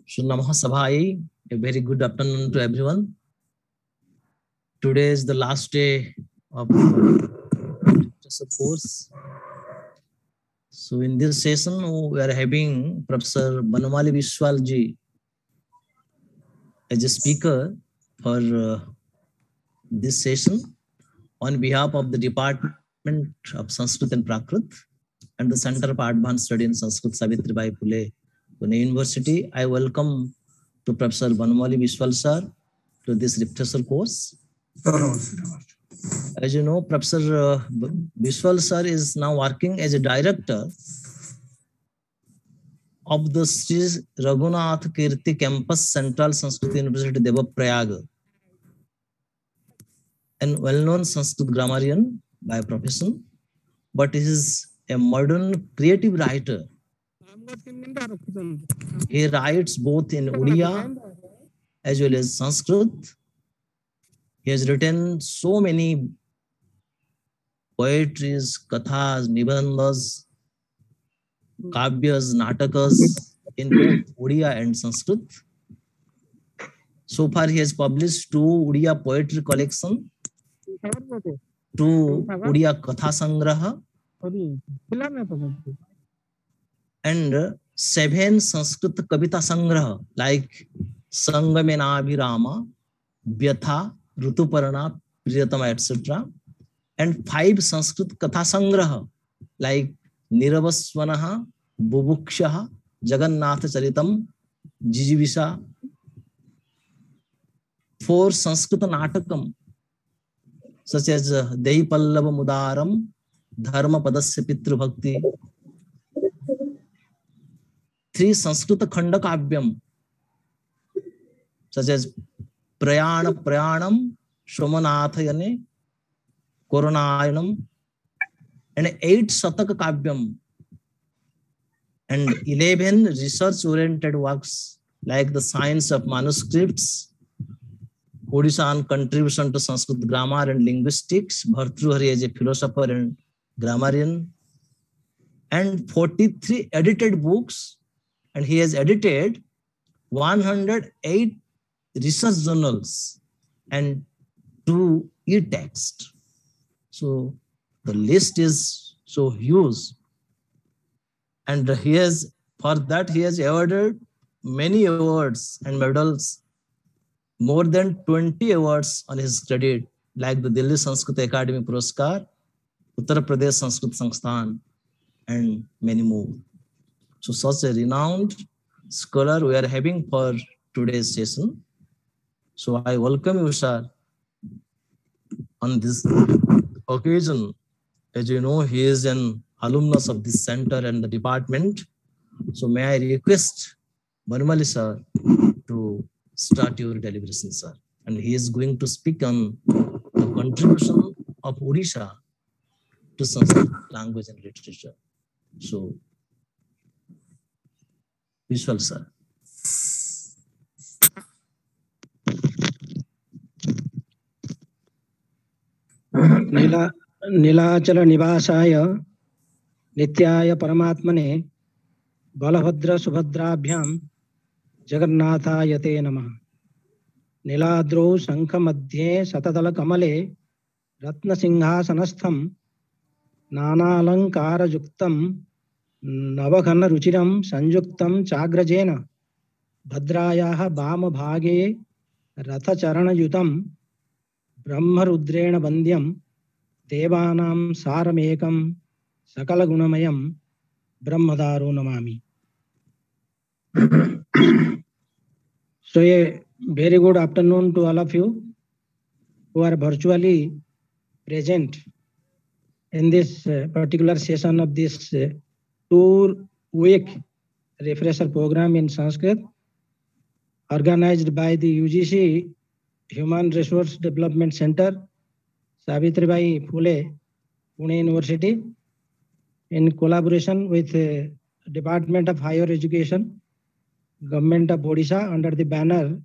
So Namaha Sabhai, a very good afternoon to everyone. Today is the last day of the course. So in this session, we are having Professor Banamali Vishwalji as a speaker for this session on behalf of the Department of Sanskrit and Prakrit and the Center for Advanced Study in Sanskrit, Savitribai Phule, Pune University. I welcome to Professor Banamali Vishwal sir to this refresher course. As you know, Professor Vishwal sir is now working as a director of the Sri Raghunath Kirti Campus, Central Sanskrit University, Devaprayag, and well-known Sanskrit grammarian by profession, but he is a modern creative writer. He writes both in Odia as well as Sanskrit. He has written so many poetries, kathas, nibandhas, kavyas, natakas in both Odia and Sanskrit. So far, he has published 2 Odia poetry collection, 2 Odia Katha Sangraha, and 7 Sanskrit Kavita Sangraha like Sangamena Abhirama, Vyatha, Rutuparana, Priyatama, etc. And 5 Sanskrit Katha Sangraha like Niravaswanaha, Bubukshaha, Jagannath Charitam, Jijivisa. 4 Sanskrit Natakam such as Dehi Pallava Mudaram, Dharma Padasya Pitru Bhakti. 3 Sanskrit Khanda Kavyam such as Prayana Prayanam, Shomanathayane, Koronayanam, and 8 Satak Kavyam, and 11 research-oriented works like the Science of Manuscripts, Odishan Contribution to Sanskrit Grammar and Linguistics, Bhartruhari as a philosopher and grammarian, and 43 edited books, and he has edited 108 research journals and 2 e-texts. So the list is so huge, and he has, for that he has awarded many awards and medals, more than 20 awards on his credit, like the Delhi Sanskrit Academy Puraskar, Uttar Pradesh Sanskrit Sansthan, and many more. So such a renowned scholar we are having for today's session. So I welcome you, sir, on this occasion. As you know, he is an alumnus of this center and the department. So may I request Banamali sir to start your deliberation, sir. And he is going to speak on the contribution of Odisha to Sanskrit language and literature. So, Vishwal sir. Nilachal निवासाय नित्याय परमात्मने बलभद्र सुभद्राभ्यां जगन्नाथाय ते नमः। नीलाद्रौ शंख मध्ये शतदल कमले रत्नसिंहासनस्थं नानालंकारयुक्तं नवघन रुचिरं संयुक्तं चाग्रजेन भद्रायाः वामभागे रथचरणयुतं ब्रह्मरुद्रेण वन्द्यं देवानां सारमेकं सकलगुणमयं ब्रह्मदारो Namami. So a very good afternoon to all of you who are virtually present in this particular session of this 2-week refresher program in Sanskrit organized by the UGC Human Resource Development Center, Savitribai Phule, Pune University, in collaboration with Department of Higher Education, Government of Odisha, under the banner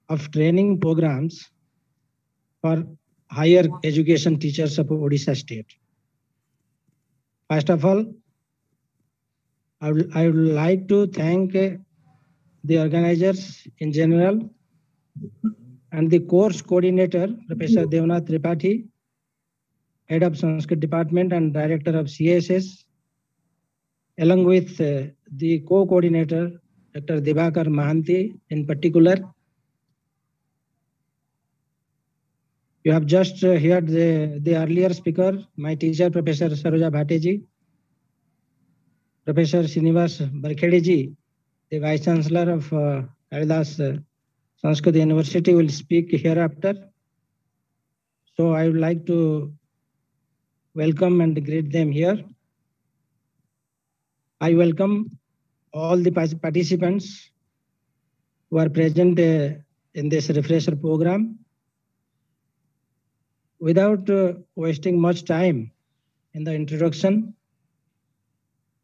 of training programs for higher education teachers of Odisha state. First of all, I would like to thank the organizers in general, and the course coordinator, Professor Devnath Tripathi, Head of Sanskrit Department and Director of CSS, along with the co-coordinator, Dr. Dibakar Mahanti in particular. You have just heard the earlier speaker, my teacher, Professor Saroja Bhateji, Professor Srinivas Barkhedi, the Vice Chancellor of Kalidas Sanskrit University, will speak hereafter. So I would like to welcome and greet them here. I welcome all the participants who are present in this refresher program. Without wasting much time in the introduction,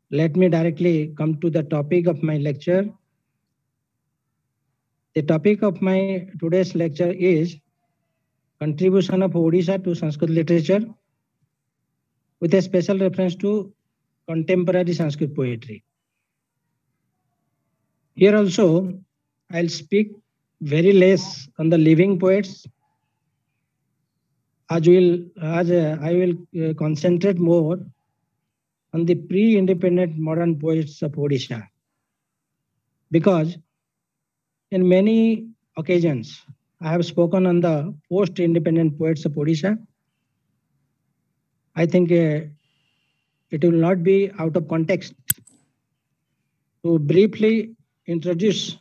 let me directly come to the topic of my lecture. The topic of my today's lecture is contribution of Odisha to Sanskrit literature, with a special reference to contemporary Sanskrit poetry. Here also, I'll speak very less on the living poets, as I will concentrate more on the pre-independent modern poets of Odisha. Because in many occasions, I have spoken on the post-independent poets of Odisha. I think it will not be out of context to briefly introduce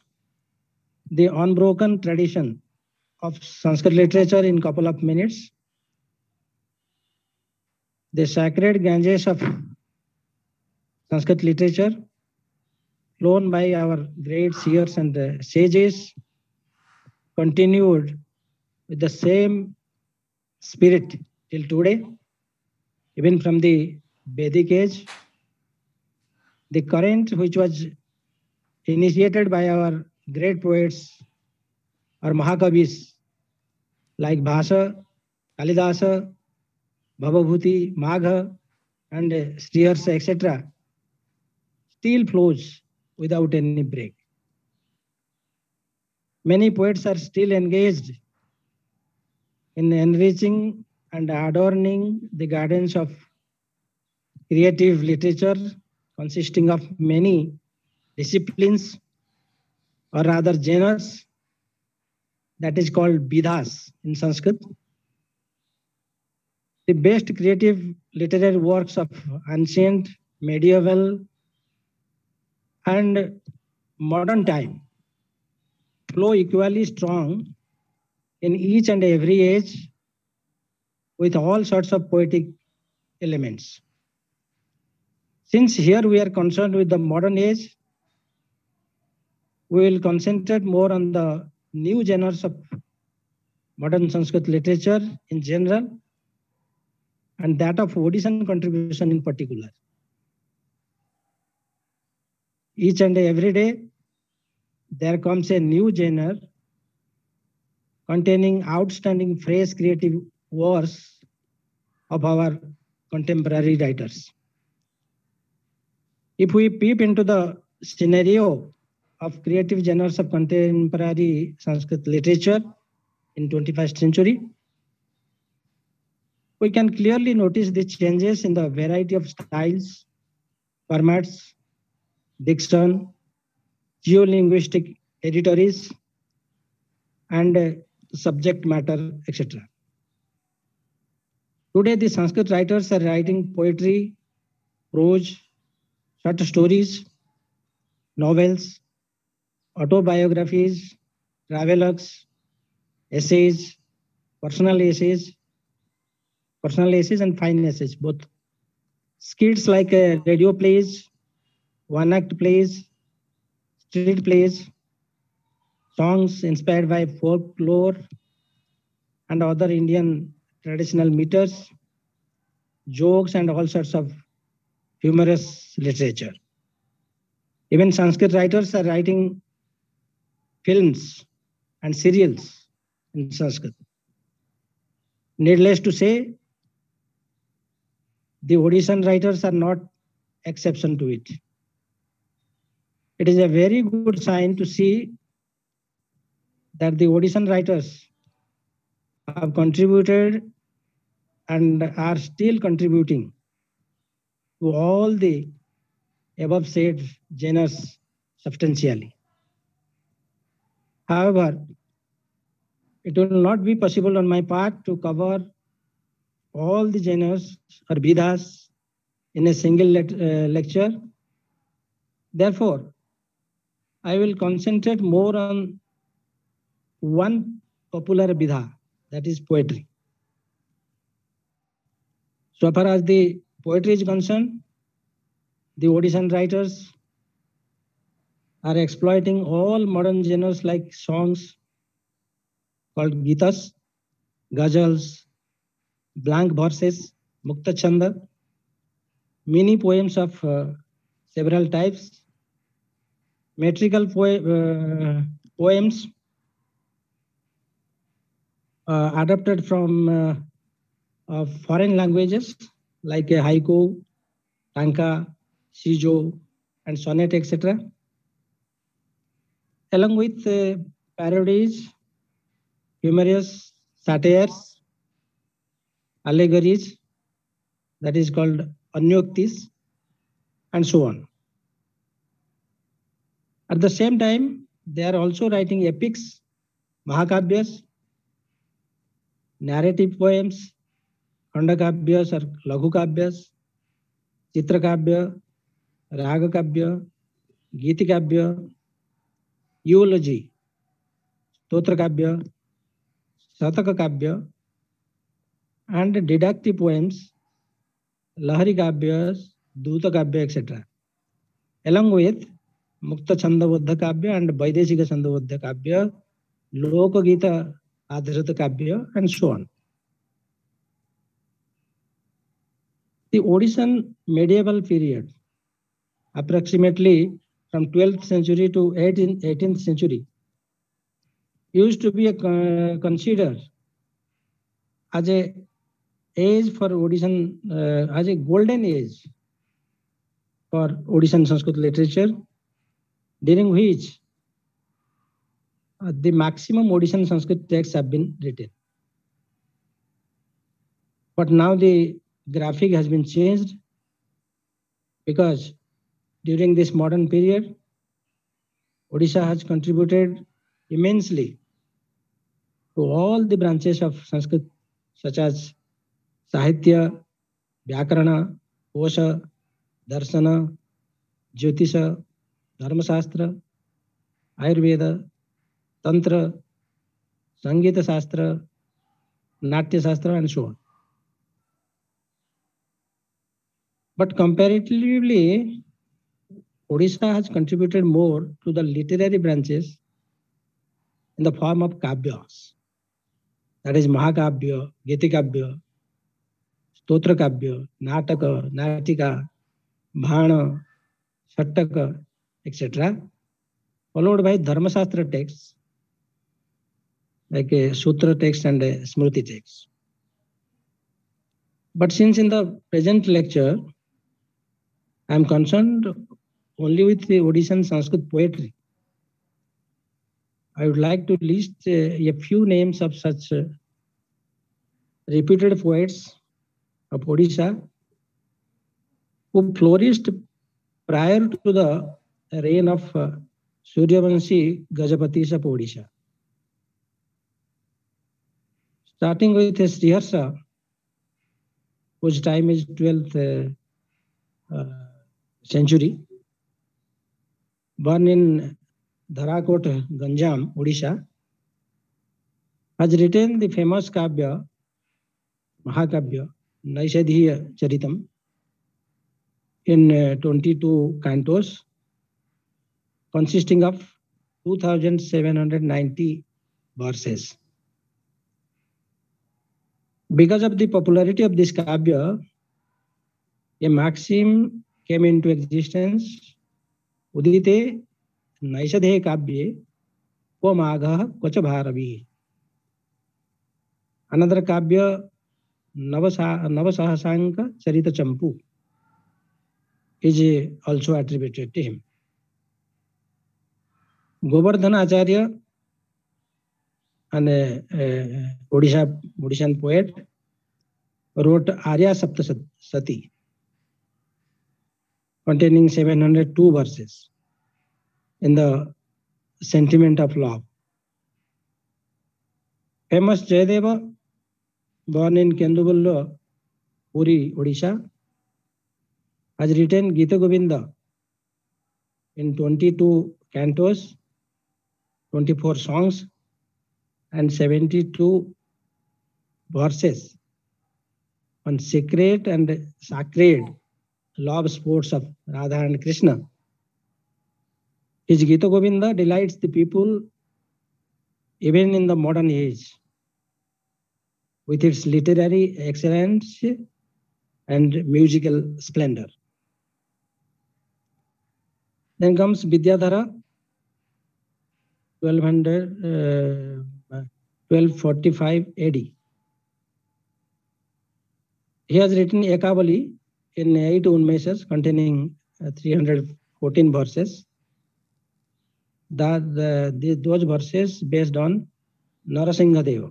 the unbroken tradition of Sanskrit literature in a couple of minutes. The sacred Ganges of Sanskrit literature, flown by our great seers and sages, continued with the same spirit till today, even from the Vedic age. The current which was initiated by our great poets or Mahakavis like Bhasa, Kalidasa, Bhavabhuti, Magha, and Sriharsa, etc., still flows without any break. Many poets are still engaged in enriching and adorning the gardens of creative literature consisting of many disciplines, or rather genres, that is called Vidhas in Sanskrit. The best creative literary works of ancient, medieval, and modern time flow equally strong in each and every age with all sorts of poetic elements. Since here we are concerned with the modern age, we will concentrate more on the new genres of modern Sanskrit literature in general, and that of Odishan contribution in particular. Each and every day, there comes a new genre containing outstanding fresh creative works of our contemporary writers. If we peep into the scenario of creative genres of contemporary Sanskrit literature in 21st century, we can clearly notice the changes in the variety of styles, formats, diction, geolinguistic territories, and subject matter, etc. Today, the Sanskrit writers are writing poetry, prose, short stories, novels, autobiographies, travelogues, essays, personal essays and fine essays, both. Skits like radio plays, one-act plays, street plays, songs inspired by folklore and other Indian traditional meters, jokes, and all sorts of humorous literature. Even Sanskrit writers are writing films and serials in Sanskrit. Needless to say, the Odishan writers are not exception to it. It is a very good sign to see that the Odishan writers have contributed and are still contributing to all the above said genres substantially. However, it will not be possible on my part to cover all the genres or Vedas in a single lecture. Therefore, I will concentrate more on one popular Vedha, that is poetry. So far as the poetry is concerned, the Odishan writers are exploiting all modern genres like songs called Gitas, Ghazals, blank verses, Mukta Chanda, mini poems of several types, metrical poems adapted from foreign languages like haiku, tanka, shijo, and sonnet, etc., along with parodies, humorous satires, allegories, that is called anyoktis, and so on. At the same time, they are also writing epics, mahakavyas, narrative poems, खंडकाव्यस और लघुकाव्यस, चित्रकाव्य, रागकाव्य, गीतिकाव्य, यूलॉजी, स्तोत्रकाव्य, शतककाव्य, and didactic poems, lahari kavyas, duta kavya, etc., along with mukta chandabaddha kavya and vaideshika chandabaddha kavya, lokagita adhrita kavya, and so on. The Odishan medieval period, approximately from 12th century to 18th century, used to be considered as a age for Odishan, as a golden age for Odishan Sanskrit literature, during which the maximum Odishan Sanskrit texts have been written. But now the graphic has been changed, because during this modern period, Odisha has contributed immensely to all the branches of Sanskrit, such as Sahitya, Vyakarana, Kosha, Darsana, Jyotisha, Dharmasastra, Ayurveda, Tantra, Sangita Sastra, Natya Sastra, and so on. But comparatively, Odisha has contributed more to the literary branches in the form of kavyas, that is Mahakavya, Gitikavya, Stotrakavya, Nataka, Natika, Bhana, Shattaka, etc., followed by Dharmasastra texts like a Sutra text and a Smriti text. But since in the present lecture, I am concerned only with the Odishan Sanskrit poetry, I would like to list a few names of such reputed poets of Odisha who flourished prior to the reign of Suryavanshi Gajapatis of Odisha. Starting with Sriharsha, whose time is 12th century, born in Dharakot, Ganjam, Odisha, has written the famous Kavya, Mahakavya, Naishadhiya Charitam, in 22 cantos, consisting of 2,790 verses. Because of the popularity of this Kavya, a maxim came into existence, Udite Naishadhe Kavye Ko Magha Kocha Bharavi. Another Kavya, Navasahasanka Charita Champu, is also attributed to him. Govardhan Acharya, an Odishan poet, wrote Arya Saptasati, containing 702 verses in the sentiment of love. Famous Jayadeva, born in Kenduballa, Puri, Odisha, has written Gita Govinda in 22 cantos, 24 songs, and 72 verses on sacred love sports of Radha and Krishna. His Gita Govinda delights the people even in the modern age with its literary excellence and musical splendor. Then comes Vidyadhara, 1245 AD. He has written Ekavali in 8 Unmeshas containing 314 verses. Those verses based on Narasingha Deva.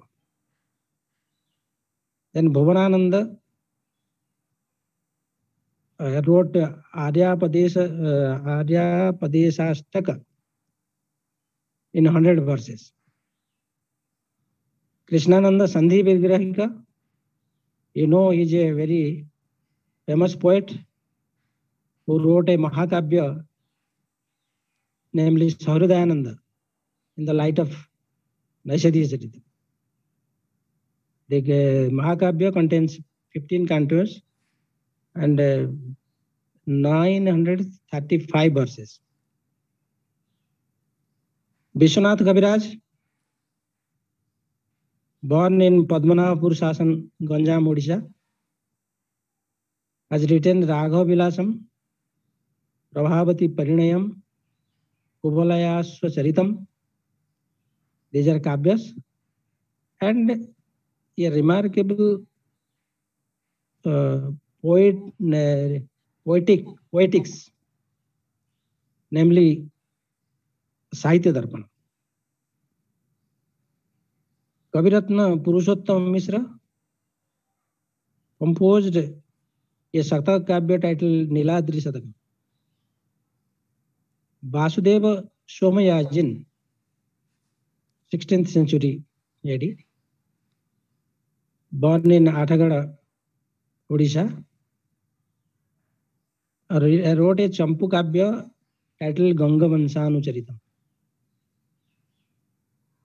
Then Bhuvanananda wrote Arya Padesashtaka in 100 verses. Krishnananda Sandhi Vigrahika, you know, is a very famous poet who wrote a Mahakavya, namely Sahrudayananda, in the light of Naishadhiya Charita. The Mahakavya contains 15 cantos and 935 verses. Vishwanath Kaviraj, born in Padmanabhapur Sasan, Ganjam, Odisha, has written Raghav Vilasam, Prabhavati Parinayam, Kubalayasva Charitam. These are kavyas, and a remarkable poetics, namely Sahitya Darpan. Kaviratna Purushottam Mishra composed a Satak Kavya titled Niladri Satakam. Vasudeva Somayajin, 16th century AD, born in Athagada, Odisha, wrote a Champu Kavya titled Ganga Vansanucharitam.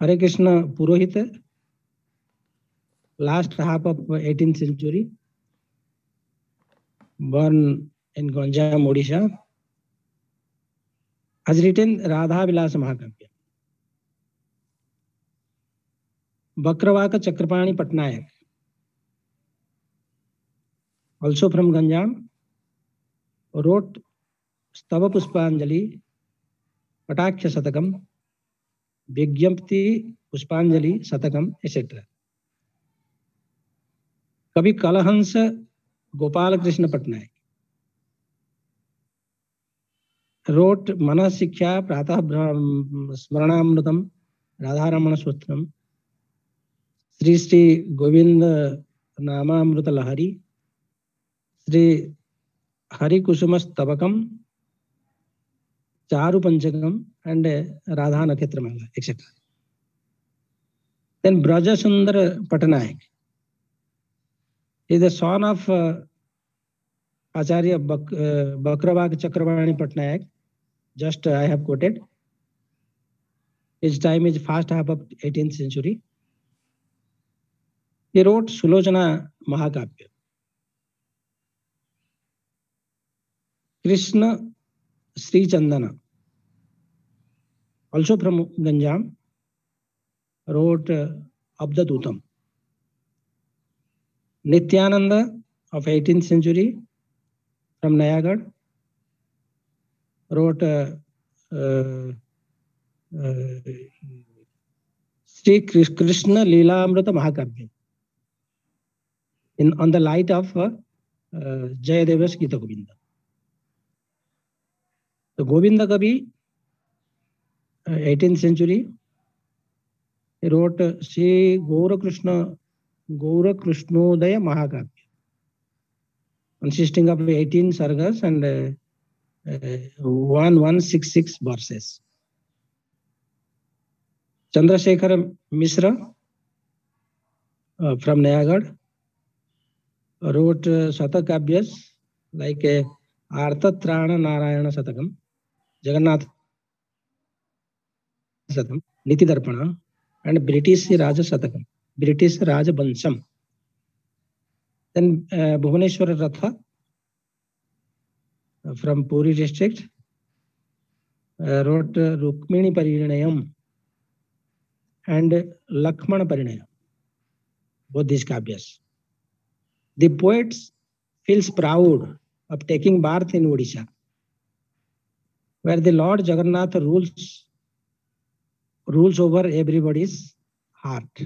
Hare Krishna Purohita, last half of 18th century, born in Ganjam, Odisha, has written Radha Vilasa Mahakavya. Bakravaka Chakrapani Patnayak, also from Ganjam, wrote Stava Puspanjali, Patakya Satakam, Vigyampti Puspanjali Satakam, etc. Kavi Kalahansa Gopal Krishna Patnaik wrote Manasikhya Pratah Smaranamrutam Radharamana Sutram, Sri Sri Govinda Namamruta Lahari, Sri Hari Kusumas Tabakam, Charu Panchakam, and Radha Nakhetramala, etc. Then Braja Sundar Patnaik is the son of Acharya Bakravak Chakrapani Patnaik, just I have quoted. His time is first half of 18th century. He wrote Sulochana Mahakavya. Krishna Sri Chandana, also from Ganjam, wrote Abdadutam. Nityananda of 18th century from Nayagad wrote Sri Krishna Leelamrita Mahakavya on the light of Jayadeva's Gita Govinda. The Govinda Kavi 18th century. He wrote Sri Gaurakrishnodaya Mahakavya, consisting of 18 sargas and 1166 verses. Chandrasekhar Mishra from Nayagarh wrote Satakavyas like Arthatrana Narayana Satakam, Jagannath Satakam, Niti Darpana, and British Raja Satakam, British Raja Bansham. Then Bhuvaneshwar Ratha from Puri district wrote Rukmini Parinayam and Lakshmana Parinayam, both these kavyas. The poets feels proud of taking birth in Odisha, where the Lord Jagannath rules over everybody's heart.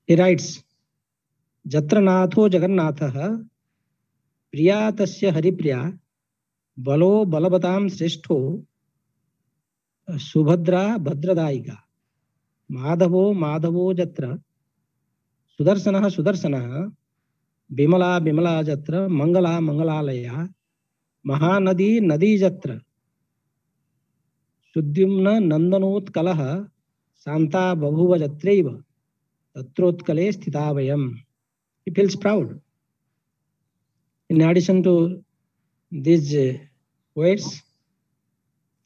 He writes, Jatra Natho Jagannatha Priya Tasya Haripriya Balo Balavatam Sreshto Subhadra Bhadradaika Madhavo Madhavo Jatra Sudarsana Sudarsana Bimala Bimala Jatra Mangala Mangalalaya Mahanadi Nadi Jatra Sudyumna Nandanot Kalaha Santa Babhuva Jatreva Tatrotkale Sthitavayam. He feels proud. In addition to these poets,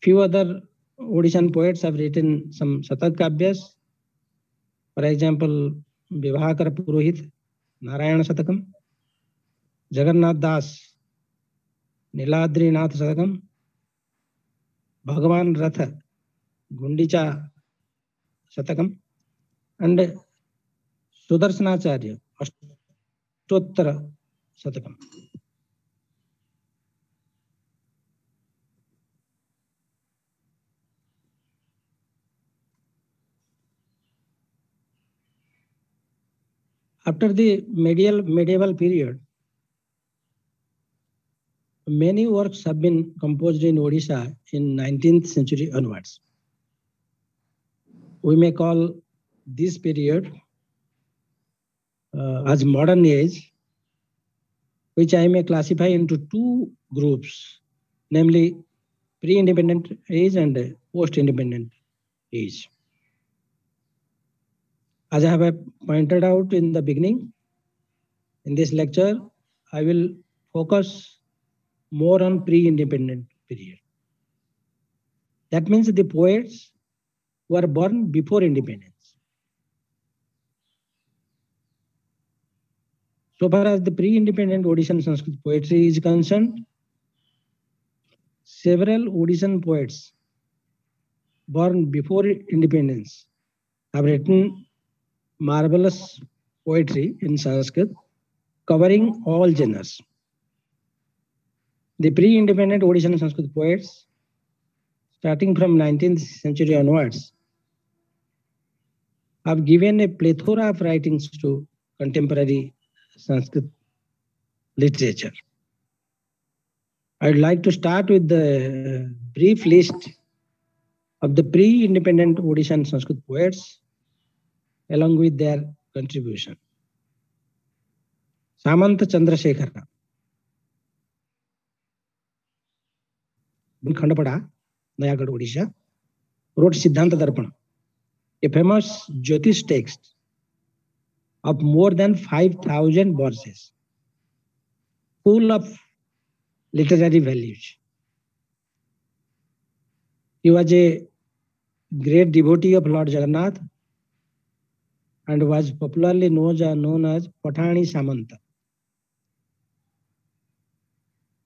few other Odishan poets have written some Satak Kavyas. For example, Vivahakar Purohit, Narayana Satakam, Jagannath Das, Niladri Nath Satakam, Bhagavan Ratha, Gundicha Satakam, and Sudarshanacharya, Ashtottara Satakam. After the medieval period, many works have been composed in Odisha in 19th century onwards. We may call this period as modern age, which I may classify into two groups, namely pre-independent age and post-independent age. As I have pointed out in the beginning, in this lecture, I will focus more on pre-independent period. That means the poets who are born before independence. So far as the pre-independent Odishan Sanskrit poetry is concerned, several Odishan poets born before independence have written marvelous poetry in Sanskrit covering all genres. The pre-independent Odishan Sanskrit poets, starting from 19th century onwards, have given a plethora of writings to contemporary Sanskrit literature. I'd like to start with the brief list of the pre-independent Odishan Sanskrit poets along with their contribution. Samanta Chandrasekhara, Khandapada, Nayagarh, Odisha, wrote Siddhanta Darpana, a famous Jyotish text of more than 5,000 verses, full of literary values. He was a great devotee of Lord Jagannath and was popularly known as Pathani Samanta.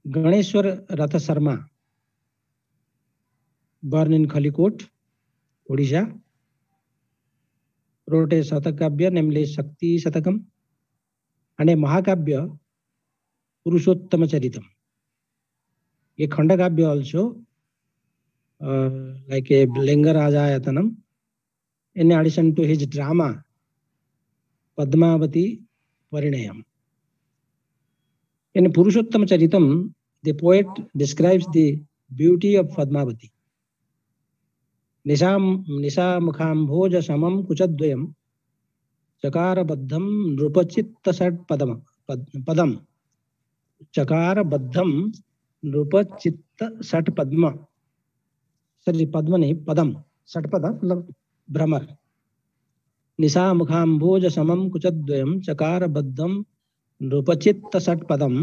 Ganeshwar Ratha Sarma, born in Khalikot, Odisha, wrote a Satakavya, namely Shakti Satakam, and a Mahakavya, Purushottama Charitam. A Khandakavya also, like a Linga Rajayatanam, in addition to his drama, Padmavati Parinayam. In Purushottama Charitam, the poet describes the beauty of Padmavati. निशामुखाम्भोज समं कुचद्वयं चकारबद्धं नृपचित्तषट्पदम् चकारबद्धं नृपचित्तषट्पद्म sorry पद्म नहीं पदम षट्पद मतलब भ्रमर निशामुखाम्भोज समं कुचद्वयं चकारबद्धं नृपचित्तषट्पदं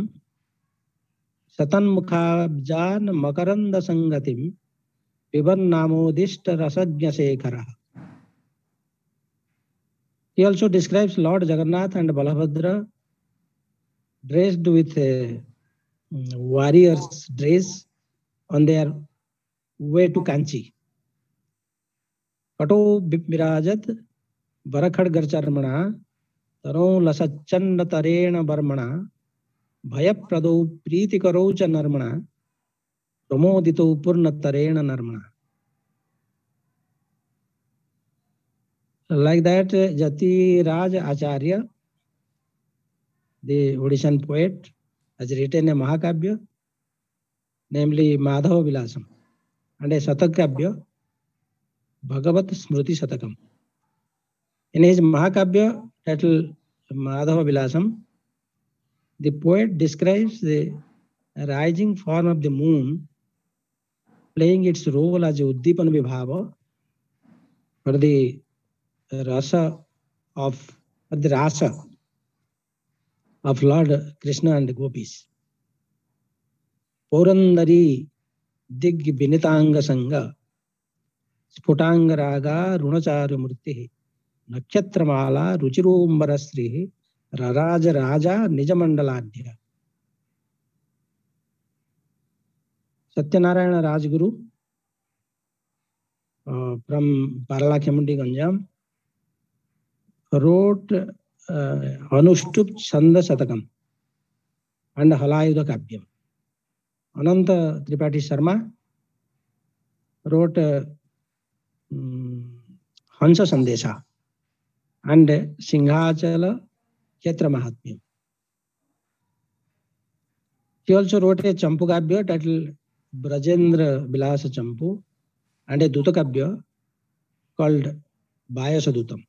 शतन्मुखाब्जान् मकरन्दसङ्गतिं पिबन्नामोदिष्ट रसज्ञशेखरः. He also describes Lord Jagannath and Balabhadra dressed with warriors' dress on their way to Kanchi. Kato Virajat Barakhadgarcharmana Taro Lasachanda Tarena Barmana Bhayaprado Pritikaro Narmana Pramodito Purna Tarena Narmana. Like that, Jati Raj Acharya, the Odishan poet, has written a Mahakabya, namely Madhava Vilasam, and a Satakabya, Bhagavat Smruti Satakam. In his Mahakabya titled Madhava Vilasam, the poet describes the rising form of the moon playing its role as a Uddipan Vibhava for the rasa of Lord Krishna and the gopis. Purandari dig binitanga sanga sputanga raga runacharu murti nakshatra ruchirumbara sri raraja raja nijamandaladhya. Satyanarayana Rajguru from Paralakhyamundi Ganjam wrote Anushtup Chanda Satakam and Halayuda Kavyam. Ananta Tripathi Sharma wrote Hansa Sandesha and Singhachala Kshetra Mahatmyam. He also wrote a Champu Kavya titled Brajendra Bilasa Champu and a Duta Kavya called Bayasadutam.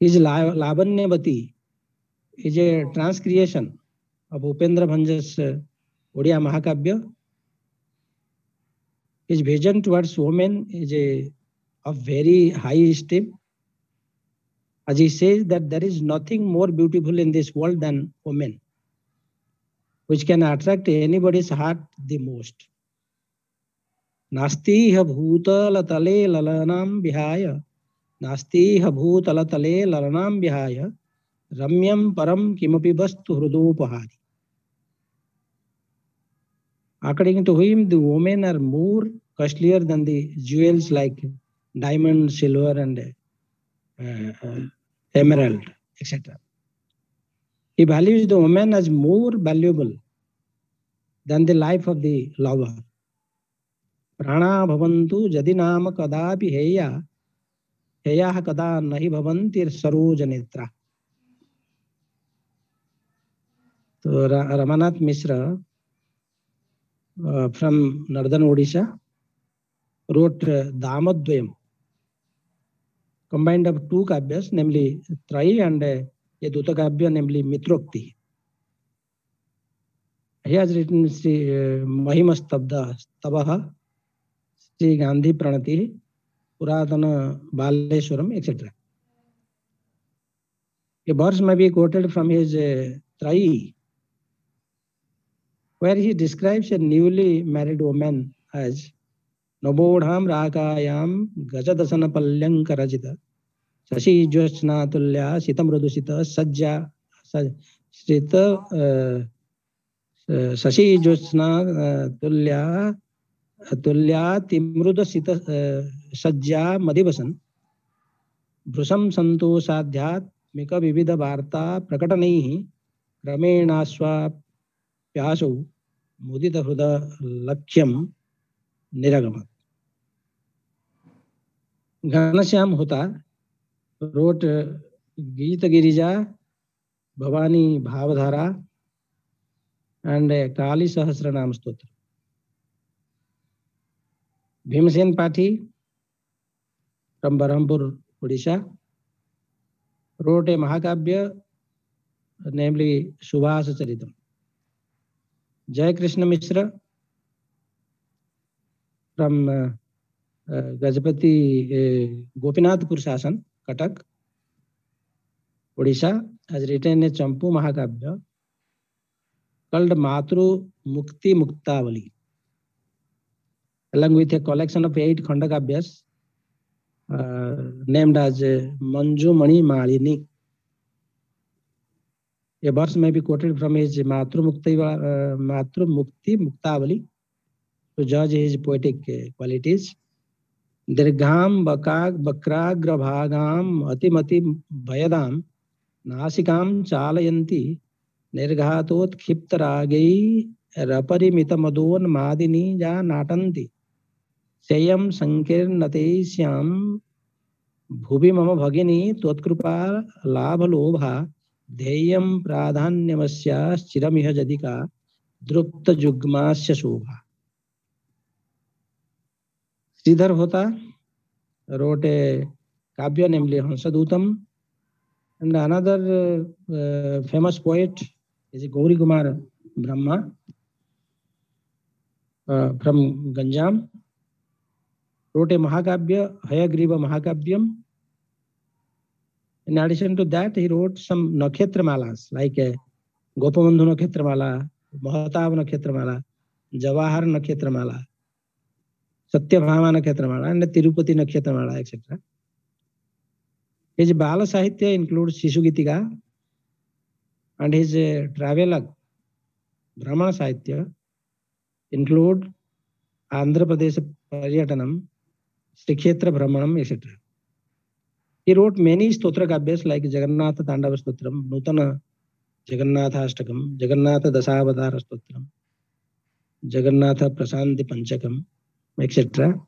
His Lavanyavati is a transcreation of Upendra Bhanja's Odia Mahakabya. His vision towards women is of very high esteem. As he says that there is nothing more beautiful in this world than women, which can attract anybody's heart the most. Nastiha bhutalatale lalanam vihaya Nastiha bhutalatale lalanam vihaya Ramyam param kimapi vastu hrudopahari. According to him, the women are more costlier than the jewels like diamond, silver, and emerald, etc. He values the woman as more valuable than the life of the lover. Prana bhavantu jadi nama kadapi heya heya kada nahi bhavantir saroja netra. So Ramanath Mishra from northern Odisha wrote Damadvayam, combined of two kavyas, namely Trai and a Duta Kavya, namely Mitrokti. He has written Sri Mahimastabda Stabaha, Sri Gandhi Pranati, Puratana Baleshwaram, etc. A verse may be quoted from his Trai, where he describes a newly married woman as Nabodham Rakayam Gajadasana Palyankarajita Sashi Jyotsna Tulya Sitamrudusita Sajja Sita Sashi Jyotsna Tulya Timrudasita Sajja Madivasan Brusam Santo Sadhyat Mika Vivida Varta Prakatanaihi Ramenaswa Pyaso Mudita Huda Lakhyam Niragamat. Ghanashyam Hota wrote Gita Girija, Bhavani Bhavadhara, and Kali Sahasranam Stotra. Bhimsen Pathi from Berhampur, Odisha, wrote a Mahakavya, namely Subhasa Charitam. Jai Krishna Mishra from Gajapati Gopinathpur Sasan, Katak, Odisha, has written a Champu Mahakavya called Matru Mukti Muktavali, along with a collection of 8 Khandakavyas named as Manju Mani Malini. A verse may be quoted from his Matru Mukti Muktavali to judge his poetic qualities. Dirgham Bakragrabhagam Atimati Bhayadam Nasikam Chalayanti Nirghatot Khiptaragei Raparimitamodon Madini Ja Natanti Seyam Sankirnate Syam Bhubi Mama Bhagini Twatkrupa Labhalobha Deyam Pradhanyamasya Chiramiha Jadika Drupta Jugmasya Shobha. Sridhar Hota wrote a Kavya, namely Hansadutam, and another famous poet is Gauri Kumar Brahma from Ganjam, wrote a Mahakavya, Hayagriva Mahakavyam. In addition to that, he wrote some Nakhetra Malas like Gopabandhu Nakhetra Mala, Mahatav Nakhetra Mala, Jawahar Nakhetra Mala, Satyabhama Nakhetra Mala, and Tirupati Nakhetra Mala, etc. His Bala Sahitya includes Shishugitika, and his Travelag Brahmana Sahitya include Andhra Pradesh Paryatanam, Srikhetra Brahmanam, etc. He wrote many Stotra Kavyas like Jagannatha Tandava Stotram, Nutana Jagannatha Ashtakam, Jagannatha Dasavatara Stotram, Jagannatha Prasanti Panchakam, etc.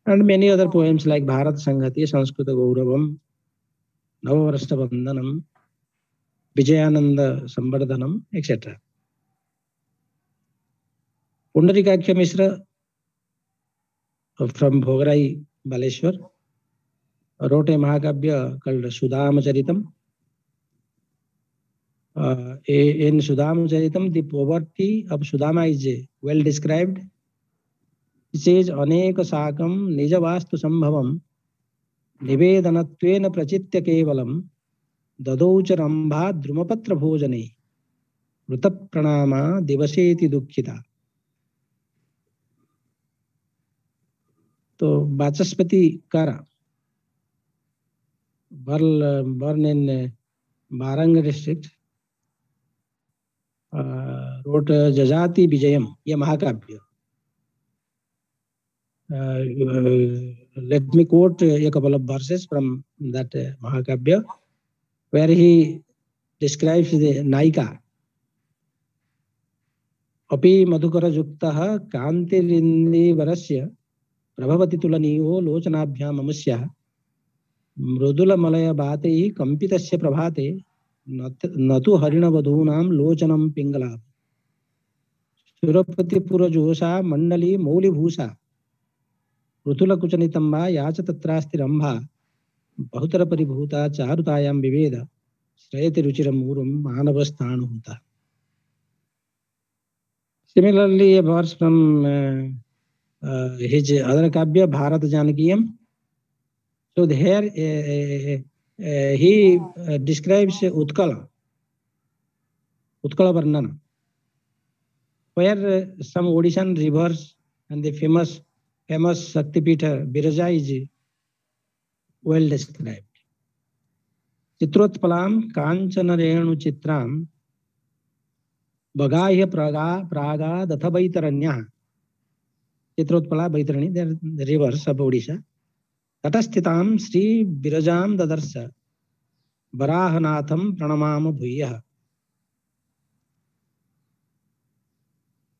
And many other poems like Bharat Sanghati, Sanskrita Gauravam, Navavarashta Bandhanam, Vijayananda Sambardhanam, etc. Pundarikaksha Mishra from Bhogarai, Baleshwar, wrote a Mahakavya called Sudama Charitam. In Sudama Charitam, the poverty of Sudama is well described. It says, Aneka Sakam Nijavastu Sambhavam Nivedanatvena Prachitya Kevalam Dadoucha Rambha Drumapatra Bhojane Ruta Pranama Divaseti Dukkhita. So, Vachaspati Kara, born in Baranga district, wrote Jajati Vijayam, a Mahakavya. Let me quote a couple of verses from that Mahakavya, where he describes the Naika. Api Madhukara Juktaha Kantirindi Varasya Prabhavati Tulaniyo Lochanabhyam Amasya Mrudula Malaya Bhate Kampitasya Prabhate Natu Harina Vadhunam Lochanam Pingala Surapati Pura Josha Mandali Mouli Bhusa Rutula Kuchanitamba Yacha Tatrasti Rambha Bahutara Paribhuta Charutayam Viveda Srayati Ruchiramurum Manavasthanuhuta. Similarly, a verse from his other Kavya, Bharat Janakiyam. So here he describes Utkala Varnana, where some Odishan rivers and the famous Shaktipita Biraja is well described. Chitrotpalam Kanchana Renu Chitram Bagahya Praga Datha Baitaranya. Chitrotpala Baitarani, they are the rivers of Odisha. Tatastitam Sri Birajam Dadarsa Barahanatham Pranamama Bhuya.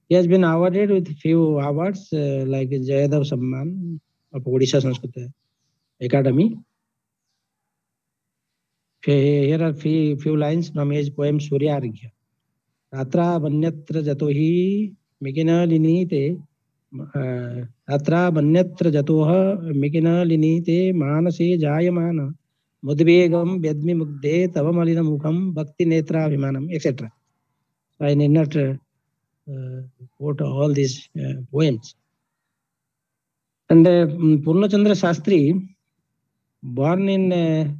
He has been awarded with few awards like Jayadav Samman of Odisha Sanskrit Academy. Here are few lines from his poem Surya Arghya. Ratra Vanyatra Jatohi Migina Linite अत्रान्यत्र जतोह मिकिनलिनीते मानसे जायमान मुद्वेगम वेद्मि मुग्धे तव मलिन मुखम भक्ति नेत्राभिमानम etc. I need not quote all these poems. And Purnachandra Shastri, born in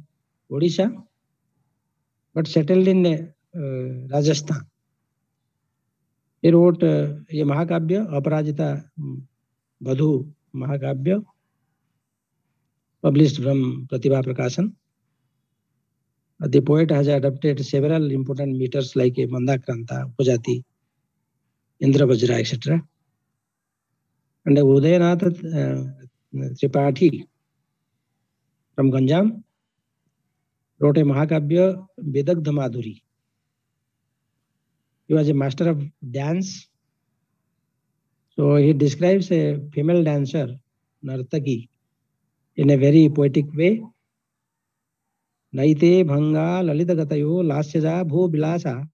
Odisha but settled in Rajasthan. He wrote a Mahakavya, Aparajita Badhu Mahakavya, published from Pratibha Prakashan. The poet has adapted several important meters like Mandakranta, Upajati, Indra Vajra, etc. And Udayanath Tripathi from Ganjam wrote a Mahakavya, Vedagdha Madhuri. He was a master of dance. So he describes a female dancer, Nartaki, in a very poetic way. Naite bhanga lalita gatayo lasyaja bhu bilasa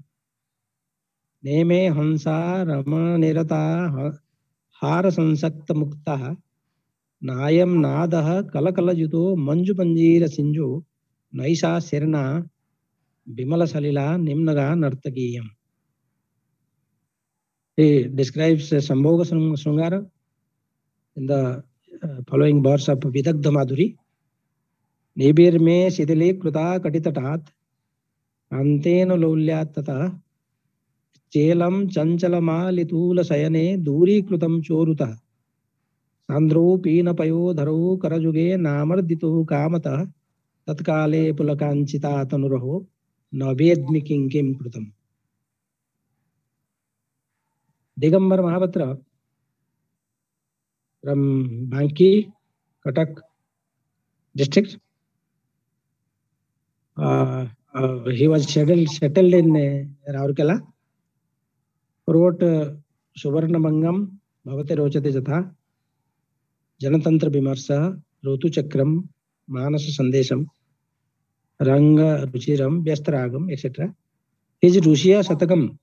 neme hansa rama nirata hara sansakta mukta nayam nadah kalakala juto manju panjira sinjo naisa sirna bimala salila nimnaga nartakiyam. He describes Sambhoga Srungara in the following verse of Vidagdha Madhuri. Nibir me sidili kruta katitatat antena lolyat tata chelam chanchalama litula sayane duri krutam choruta sandro pina payo dharu karajuge namardito kamata tatkale pulakanchita tanuraho navedmi kinkim krutam. Digambar Mahapatra from Banki, Cuttack district. He was settled in Raurkela. Wrote Suvarnamangam, Bhavate Rochate Jatha, Janatantra Bimarsa, Rotu Chakram, Manasa Sandesham, Ranga Ruchiram, Vyastaragam, etc. His Rushya Satakam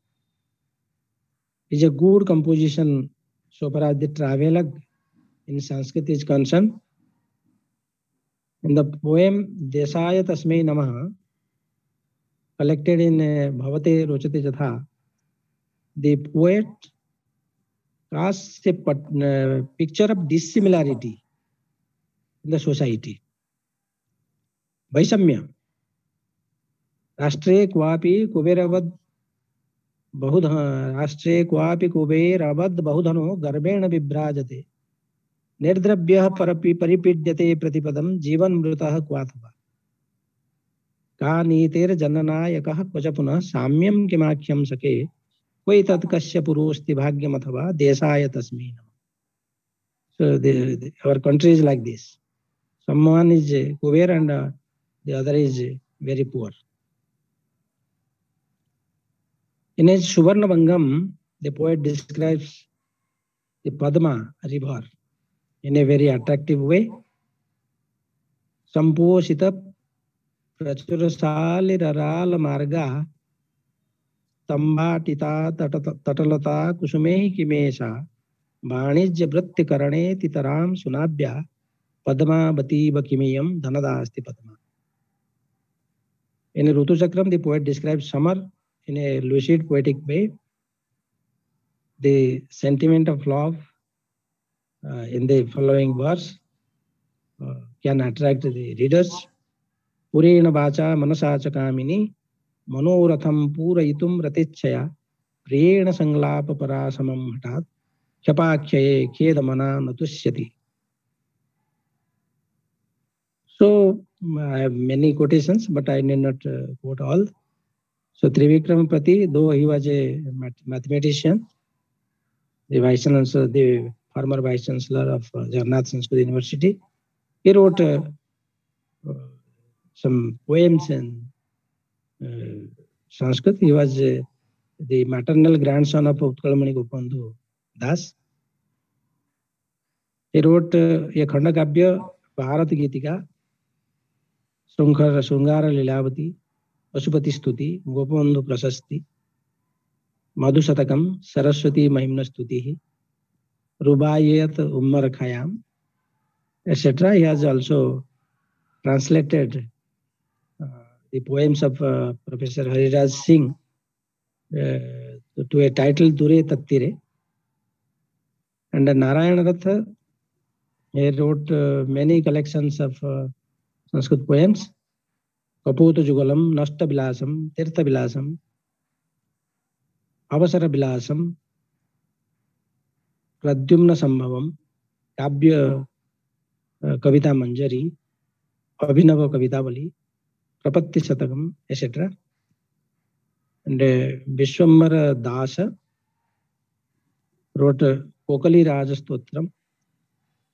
is a good composition so far as the travelogue in Sanskrit is concerned. In the poem Desaya Tasmai Namaha, collected in Bhavate Rochate Jatha, the poet casts a picture of dissimilarity in the society. Vaisamya. Rashtre Kwapi Kuberavad राष्ट्रे क्वापि कुबेरवद् बहुधनो गर्भेण विभ्राजते निर्द्रव्यः परिपीड्यते प्रतिपदं जीवन्मृतः क्वाथवा का नीतिर्जननायकः क्वच पुनः साम्यं किमाख्यं सखे क्वै तत्कस्य पुरोस्ति भाग्यमथवा देशाय तस्मै नमः. So our country is like this. Someone is kuber and the other is very poor. In his Suvarnabangam, the poet describes the Padma river in a very attractive way. Samposita prachurasaliraral marga tambatita tatalata kusumehi kimesha vanijya vrittikarane titaram sunabhya padma bati bakimiyam dhanadasti padma. In Rutu Chakram, the poet describes summer in a lucid poetic way. The sentiment of love in the following verse can attract the readers. Purena vacha manasacha kamini manoratham purayitum ratichaya priyena sanglapa parasamam hatat khyapakyaye khedamana natusyati. So I have many quotations, but I need not quote all. So Trivikramapati, though he was a mathematician, the vice chancellor, the former vice chancellor of Jagannath Sanskrit University, he wrote some poems in Sanskrit. He was the maternal grandson of Utkalamani Gopabandhu Das. He wrote a Khandakavya, Bharat Gitika, Sungara Lilavati, Pasupati Stuti, Gopabandhu Prasasti, Madhu Satakam, Saraswati Mahimna Stutihi, Rubaiyat Umar Khayyam, etc. He has also translated the poems of Professor Hariraj Singh to a title Dure Tattire. And Narayan Rath, he wrote many collections of Sanskrit poems. Kaput Jugalam, Nashta Bilasam, Tirtha Bilasam, Avasara Bilasam, Pradyumna Sambhavam, Kabya Kavita Manjari, Abhinava Kavitavali, Prapatti Satakam, etc. And Vishwamara Dasa wrote Kokali Raja Stotram.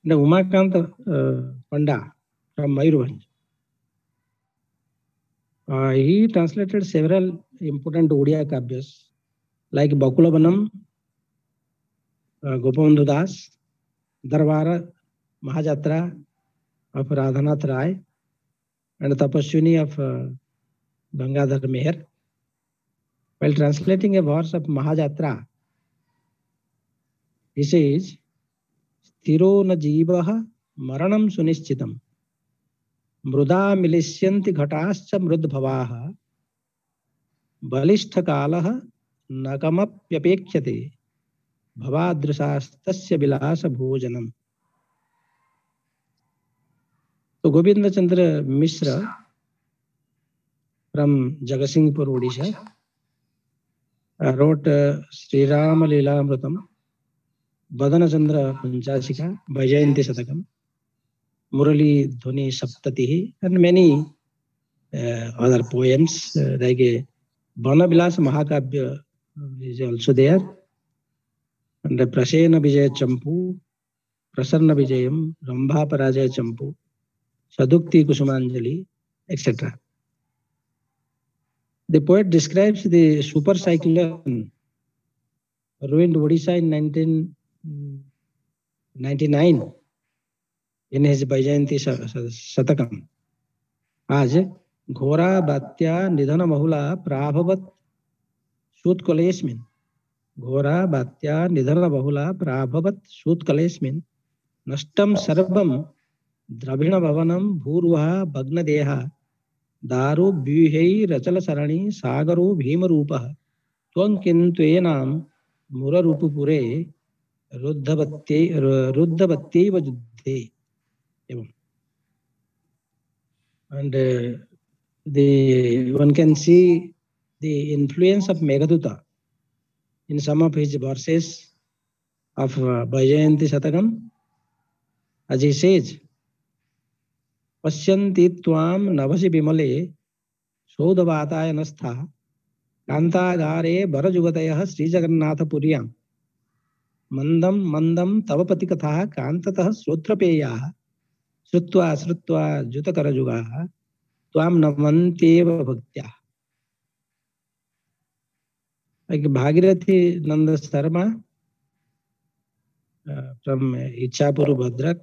And Umakant Panda from Mayurvanj. He translated several important Odia Kavyas like Bakulavanam, Gopavandhu Das, Darvara Mahajatra of Radhanath Rai, and Tapaswini of Gangadhar Meher. While translating a verse of Mahajatra, he says, Stiro na jivaha maranam sunischitam, mruda milishyanti ghatascha mrudbhavaha, balishthakalaha nakamapyapekhyate, bhavadrisastasya vilasa bhojanam. So Govinda Chandra Mishra from Jagatsinghpur, Odisha, wrote Sri Rama Leela Amrutam, Badana Chandra Panchashika, Vajayanti Satakam, Murali Dhoni Saptatihi, and many other poems like Banabilasa Mahakabya is also there, and Prasena Vijaya Champu, Prasanna Vijayam, Rambha Parajaya Champu, Sadukti Kusumanjali, etc. The poet describes the super cyclone ruined Odisha in 1999 in his Vajayanti Satakam. As Ghora Bhatya Nidhana Bahula Prabhavat Sutkalesmin. Ghora Bhatya Nidhana Bahula Prabhavat Sutkalesmin. Nashtam Sarvam Drabhina Bhavanam Bhurvaha Bhagnadeha Daru Bhyuhei Rachala Sarani Sagaru Bhima Rupaha Tvam Kintuenam Mura Rupupure Ruddhavatye Vajuddhe. And one can see the influence of Meghaduta in some of his verses of Vajayanti Satakam. As he says, Pasyanti Tvam Navasi Bimale Sodhavataya Nastha Kantagare Barajugataya Sri Jagannatha Puriyam Mandam Mandam Tavapati Katha Kantatah Srotrapeya Srutva Srutva Jutakarajugaha Tvam Namanteva Bhaktya. Like Bhagirathi Nanda Sarma from Ichapuru Bhadrak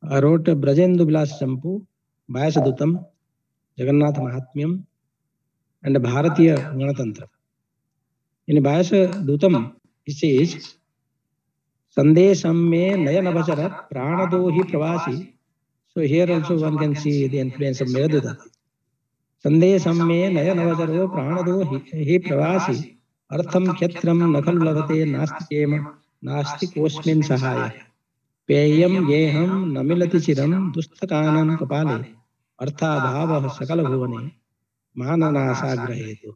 wrote Brajendu Vilas Champu, Vayasadutam, Jagannath Mahatmyam, and Bharatiya Ganatantra. In Vayasadutam, he says, Sandesham me Nayanavacharat Pranadohi Pravasi. So here also one can see the influence of Meghaduta. Sandesham me Nayanavacharo Pranadohi Pravasi Artham Khyatram Nakhal Lavate Nasti Kema Nasti Kosmin Sahaya. Peyam Yeham Namilati Chiram Dustakanam Kapale Artha Bhava Sakala Bhuvane Mananasa Grahetu.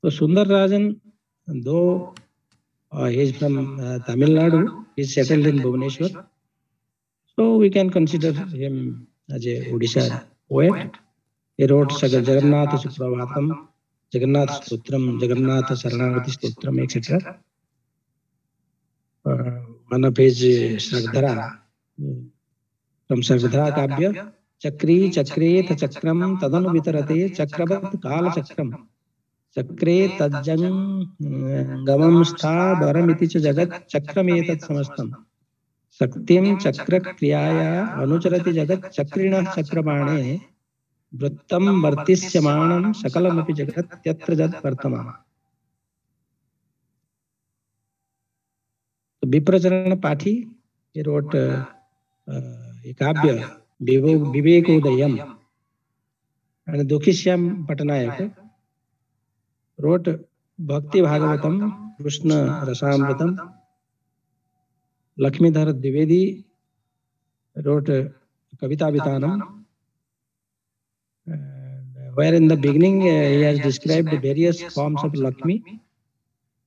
So Sundar Rajan, though he is from Tamil Nadu, he is settled in Bhubaneswar. So we can consider him as a Odisha poet. He wrote Jagannatha Suprabhatam, Jagannath Stotram, Jagannath Saranagati Stotram, etc. One of his Sragdhara, from Sragdhara Kavya, Chakri Chakre Chakram Tadanu Vitarate Chakravat Kala Chakram Chakre Tajjang Gamam Stha Baramiti Jagat Chakrametat Samastam Saktim Chakra Kriyaya Anucharati Jagat Chakrina Chakramane Vrittam Vartisyamanam Sakalamapi Jagat Yatra Jat Vartamana. So Vipracharana Pathi, he wrote a Kavya, Vivekodayam. And Dukhishyam Patanayak wrote Bhakti Bhagavatam, Krishna Rasamritam. Lakshmidhar Dwivedi wrote Kavita Vitanam, where in the beginning he has described various forms of Lakshmi,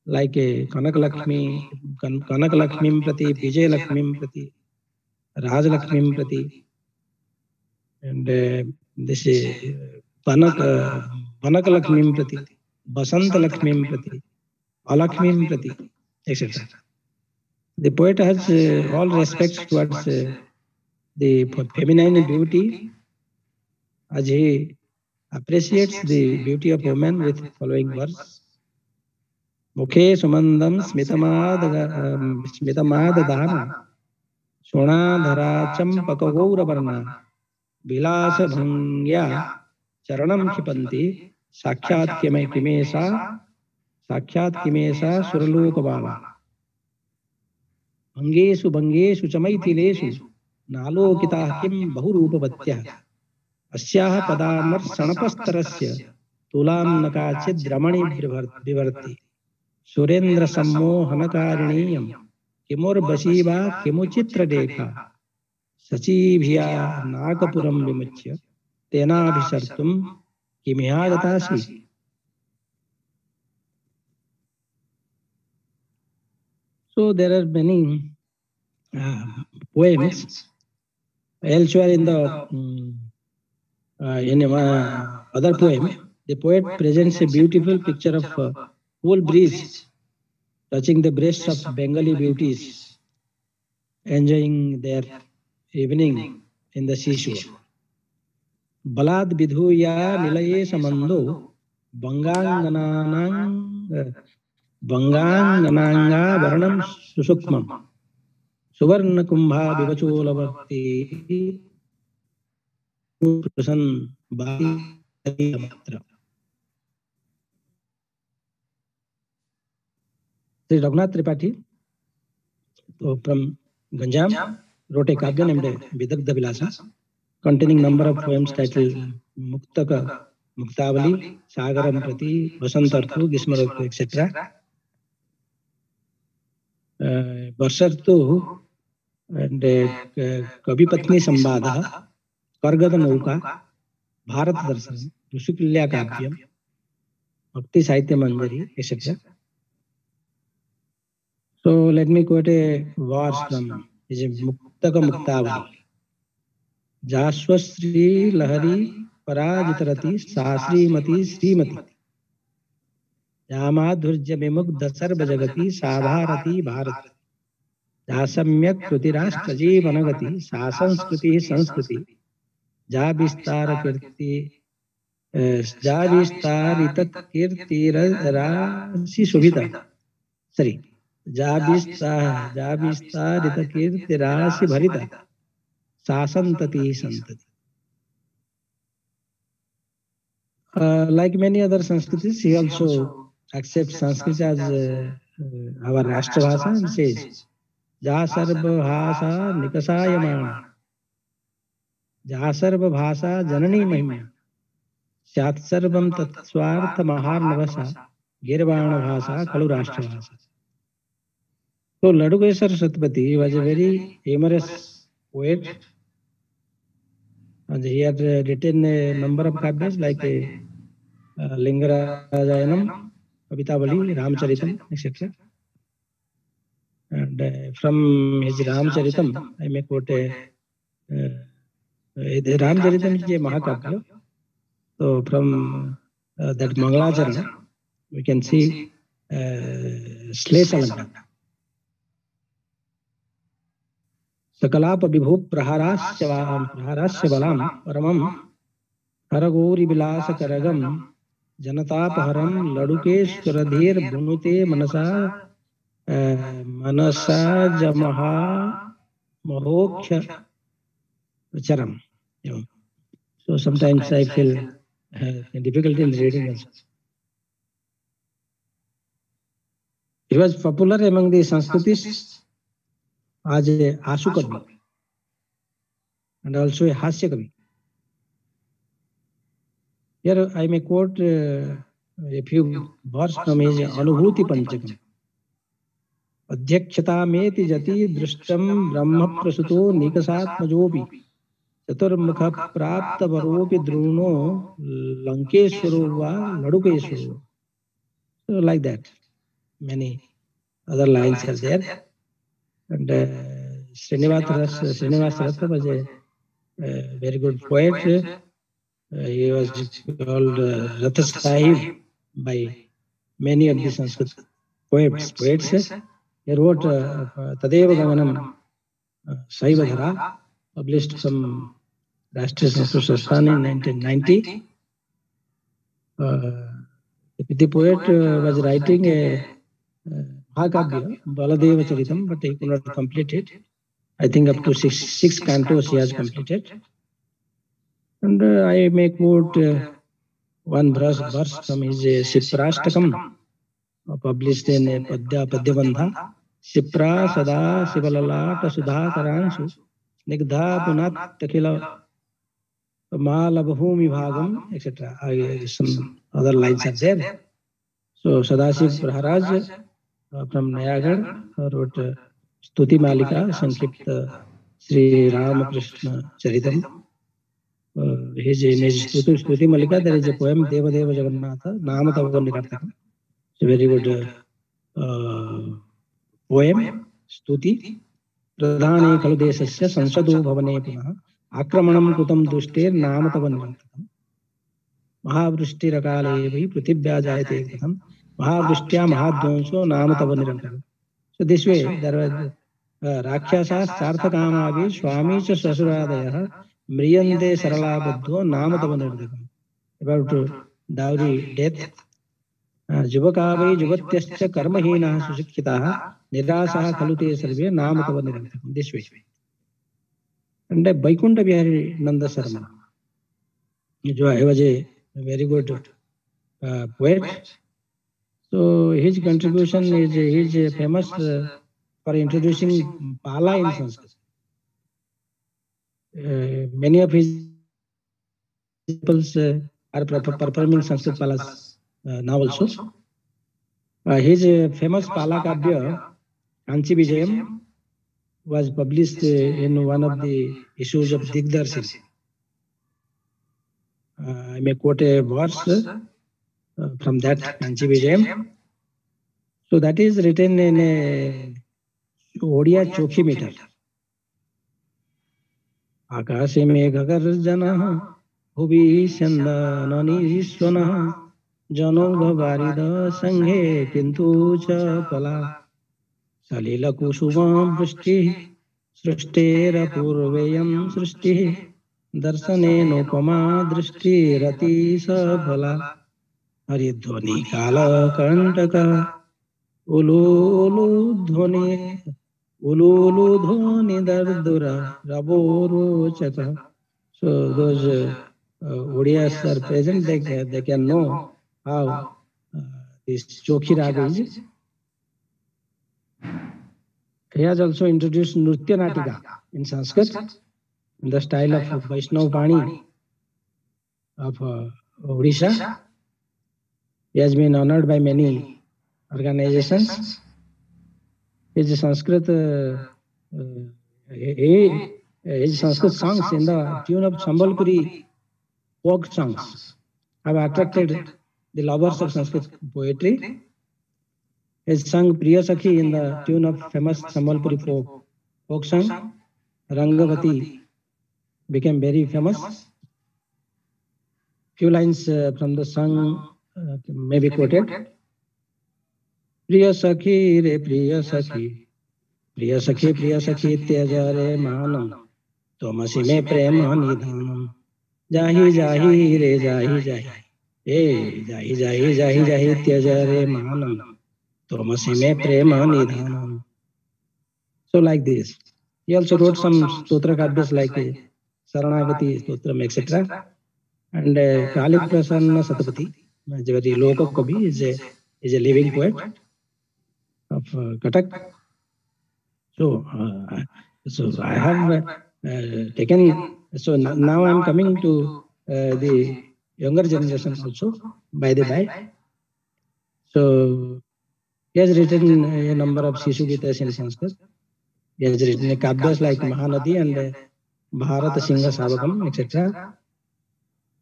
like Kanak Lakshmi, Kanak Lakshmim Prati, Vijay Lakshmim Prati, Raj Lakshmim Prati, and this Panak Lakshmim Prati, Basant Lakshmim Prati, Alakshmim Prati, etc. The poet has all respects towards the feminine beauty, as he appreciates the beauty of woman with following verse. Mukhe sumandam smitamadadana sonadharacham pakagauravarna vilasa bhangya charanam khipanti sakshat kimesa suralokabala bhangeshu chamaitilesu nalokitah kim bahurupavatyah अस्याह पदामर सणपस्तरस्य तुलाम नकाचिद Ramani विवर्ति Surendra सम्मोहनकारिणीयम किमुर बशीवा किमुचित्र Rekha सचीभिया नागपुरम विमुच्य तेनाभिसर्तुम किमिहागतासी. So there are many poems elsewhere in the in other poem, the poet presents a beautiful picture of cool breeze touching the breasts of Bengali beauties, enjoying their evening in the seashore. Balad vidhuya nilaye samando bangangananga varnam susukmam suvarna kumbha vivacholavarti Sri Raghunath Tripathi from Ganjam wrote a kavya named Vidagdha Vilasa, containing number of poems titled Muktaka, Muktavali, Sagaram Prati, Vasantartu, Gismaratu, etc. Varsartu and Kavipatni Sambadha, Kargada Nauka, Bharat Darshan, Rushikilya Kavyam, Bhakti Sahitya Manjari, etc. So let me quote a verse from Muktaka Muktavali. Jaswasri Lahari Parajitarati Sahasri Mati Srimati Yamadhurja Vimugdha Sarva Jagati Sabharati Bharat Jasamyak Krutirashtraji Vanagati Sasanskriti Sanskriti Jabistar Kirti Jabistaritat Kirti Rasi Subhita. Sorry. Jabistaritat Kirti Rasi Bharita Sasantati Santati. Like many other Sanskritis, he also accepts Sanskrit as our Rashtra Bhasha and says Jasarva Bhasha Nikasayamana Jasarva Bhasha Janani Mahimya Syat Sarvam Tatswartha Maharnavasa Girvana Bhasha Kalu Rashtra Bhasha. So Ladukeshwar Satpati was a very humorous poet, and he had written a number of kavyas like Lingarajayanam, Kavitavali, Ramcharitam, etc. And from his Ramcharitam, I may quote the Ramcharitam is a Mahakavya. So from that Mangalacharana, we can see Shlesha Sakalapa Vibhu Praharasya Balam Paramam Haragori Vilasa Karagam Janatapaharam Ladukeshwaradhir Bunute Manasa Jamaha Mahoksha Charam. So sometimes I feel difficulty in reading also. It was popular among the Sanskritists as a Asu Kavi and also a Hasya Kavi. Here I may quote a few verses from his Anubhuti Panchakam. अध्यक्षता मेति जति दृष्टम ब्रह्म प्रसुतो निकसात्मजोपि चतुर्मुख प्राप्त वरोपि द्रोणो लंकेश्वरो वा लडुकेश्वरो. So like that, many other lines are there. And Srinivas Ratha was a very good poet. He was called Ratha Sahib by many of the Sanskrit poets. He wrote Tadeva Gamanam Saivadhara, published from Rashtriya Sanskrit Sasthan in 1990. The poet was writing a Mahakavya, Baladeva Charitam, but he could not complete it. I think up to six cantos he has completed. And I may quote one verse from his Shiprashtakam, published in Padyabandha. Shipra Sada Sivalalata Sudha Karansu Nigdha Punat Takila Malabhumi Bhagam, etc. Some other lines are there. So Sadashiv Praharaj from Nayagarh wrote Stuti Malika, Sanklipta Sri Ramakrishna Charitam. In his Stuti Malika there is a poem Deva Deva Jagannatha Namatava Nirartakam. It's a very good poem, Stuti. Pradhane Khalu Desasya Sansado Bhavane Punaha Akramanam Kutam Dushtir Namatava Nirartakam. Mahavrushtirakale Bhi Prithibhya Jayate Katham Mahavrishtya Mahadvamso Namatava Nirartakam. So this way there was Rakhyasas Sarthakamavi Swami Cha Sasuradaya Mriyande Saralabadho Namatava Nirartakam. About dowry death. Juvakavai Juvatyascha Karmahina Sushikshitaha Nirasaha Khalute Sarve Namatava Nirartakam. This way. And Vaikuntha Vihari Nanda Sarma. He was a very good poet. So his contribution is famous for introducing Pala in Sanskrit. Many of his disciples are performing Sanskrit Palas now also. His famous Pala Kavya, Kanchi Vijayam, was published in one of the issues of Digdarshi. I may quote a verse from that Kanchi Vijayam. So that is written in a Odia Chokhi meter. Akashe Meghagarjana Bhuvi Syandanani Swanaha Jano Bhavarida Sanghe Kintu Cha Pala Salila Kusuvam Vrishti Srishtera Purveyam Srishti Darsane Nopama Drishti Rati Sabhala Haridhwani Kala Kantaka Ulu Dhoni Dardura Raboro Chaka. So those Odiyas are present, they can know how this Chokhi Raga is. He has also introduced Nritya Natika in Sanskrit in the style of Vaishnav Bani of Odisha. He has been honored by many organizations. His Sanskrit songs in the tune of Sambalpuri folk songs have attracted the lovers of Sanskrit poetry. He sung Priya Sakhi in the tune of famous Sambalpuri folk song. Rangavati became very famous. Few lines from the song may be quoted. Priya Sakhi re Priya Sakhi Priya Sakhi Tyaja re Manam Tomasi me prema nidhanam Jahi Jahi re Jahi Jahi Jahi Jahi Jahi Jahi Tyaja re Manam Tomasi me prema nidhanam. So like this. He also wrote some stotra kavyas like Saranagati Stotram, etc. And Kali Prasanna Satapati, very Loka Kavi, is a living poet of Katak. So, so I have taken. So now I am coming to the younger generation also. By the by, so he has written a number of Shishu Gitas in Sanskrit. He has written kavyas like Mahanadi and Bharat Singha Savakam, etc.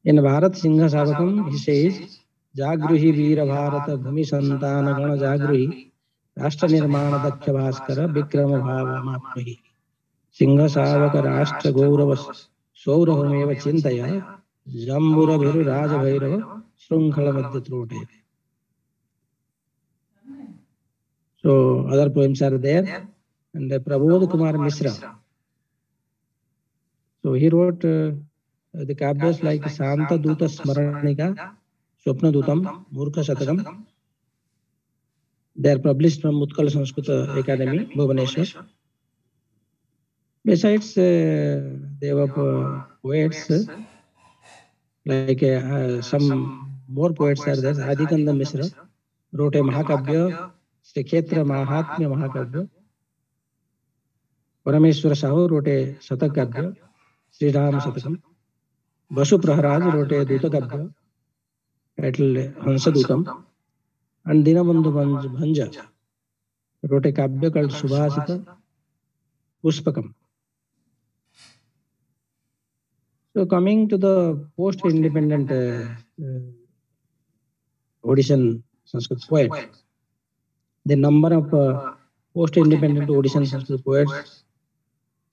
In Bharat Singha Savakam, he says, Jagruhi Veera Bharata Bhumi Santana Gana Jagruhi Rashtra Nirmana Daksha Bhaskara Vikrama Bhava Mapmahi Singha Savaka Rashtra Gauravas Saurahomeva Chintaya Jambura Bhiru Raja Bhairava Srunkhala Madhyatrote. So other poems are there. And Prabodh Kumar Misra. So he wrote the kavyas like Santa Duta Smaranika, Swapna Dutam, Murkha Shatakam. They are published from Utkal Sanskrita Academy, Bhubaneswar. Besides, there were poets, like some more poets are there. Adikanda Misra wrote a Mahakavya, Sri Kshetra Mahatmya Mahakavya. Parameshwar Sahu wrote a Satakavya, Sri Ram Satakam. Vasu Praharaj wrote a Dutakavya, titled Hansadutam. And Dinabandhu Bhanja wrote a kavya called Subhasita Puspakam. So coming to the post-independent Odishan Sanskrit poet, the number of post-independent Odishan Sanskrit poets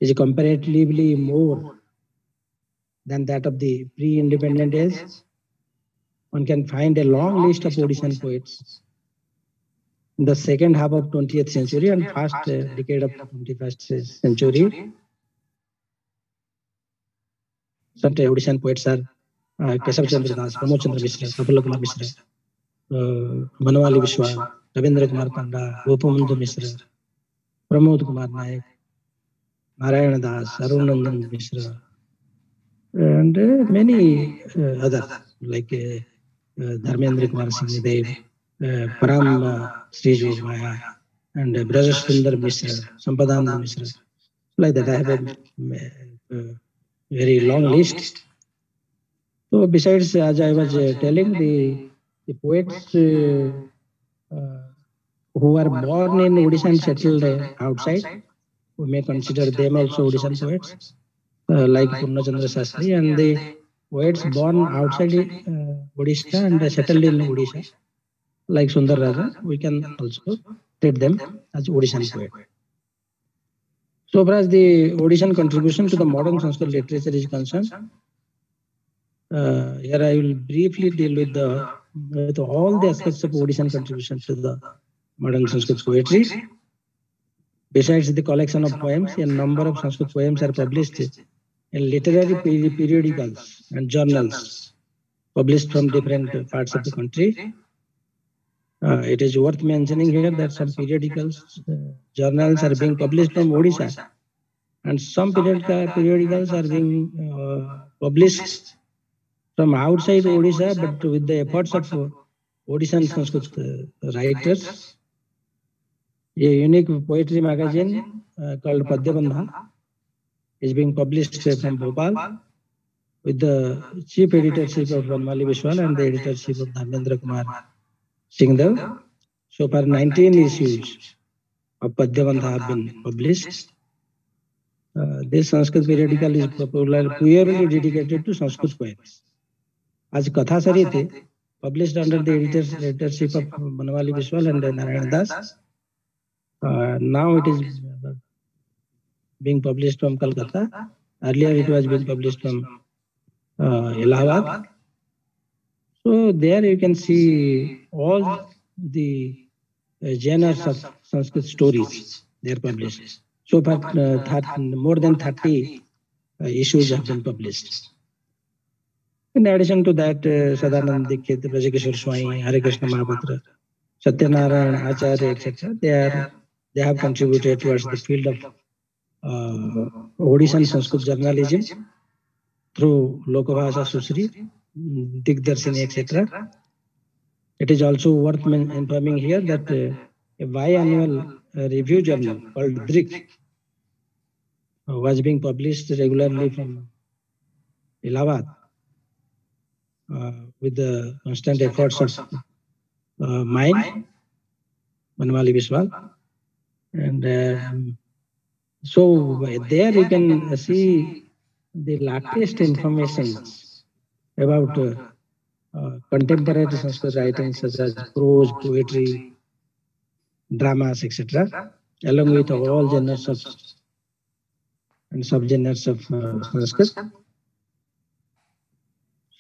is comparatively more than that of the pre-independent age. One can find a long list of Odishan poets in the second half of 20th century and first decade of 21st century. Some Odishan poets are Kesav Chandra Das, Pramod Chandra Mishra, Prafula Kumar Mishra, Manwali Vishwa, Ravindra Kumar Panda, Gopamundhu Mishra, Pramod Kumar Nayak, Narayana Das, Arun Nandan Mishra, and many others like Dharmendra Kumar Singh Dev, Param Sri Jogmaya, and Braja Sundar Mishra, Sampadanda Mishra. Like that, I have a very long list. So besides, as I was telling, the poets who are born in Odisha and settled outside, we may consider them also Odishan poets, like Purnachandra Sastri, and the poets born outside Odisha and settled in Odisha, like Sundar Raja, we can also treat them as Odishan poets. So far as the Odishan contribution to the modern Sanskrit literature is concerned, here I will briefly deal with all the aspects of Odishan contribution to the modern Sanskrit poetry. Besides the collection of poems, a number of Sanskrit poems are published in literary periodicals and journals published from different parts of the country. It is worth mentioning here that some periodicals, journals are being published from Odisha, and some periodicals are being published from outside Odisha, but with the efforts of Odishan Sanskrit writers. A unique poetry magazine called Padyabandha is being published from Bhopal with the chief editorship of Vanmali Vishwal and the editorship of Dharmendra Kumar Singh Dev. So far 19 issues of Padyabandha have been published. This Sanskrit periodical is purely dedicated to Sanskrit poems. As Katha Sarite, published under the editorship of Vanmali Vishwal and Narayana Das. Now it is being published from Calcutta. Earlier it was being published from Allahabad. So there you can see all the genres of Sanskrit stories they are published. So far more than 30 issues have been published. In addition to that, Sadanand Dikshit, Brajakishore Swami, Hare Krishna Mahapatra, Satyanarayana Acharya, etc. They have contributed towards the field of Odishan Sanskrit journalism through Lokabhasha Susri, Digdarshini, etc. It is also worth informing here that a biannual review journal called Drik was being published regularly from Allahabad with the constant efforts of mine, Banwali Biswal. And so there you can see the latest information about contemporary Sanskrit writings such as prose, poetry, dramas, etc., along with all genres of and subgenres of Sanskrit.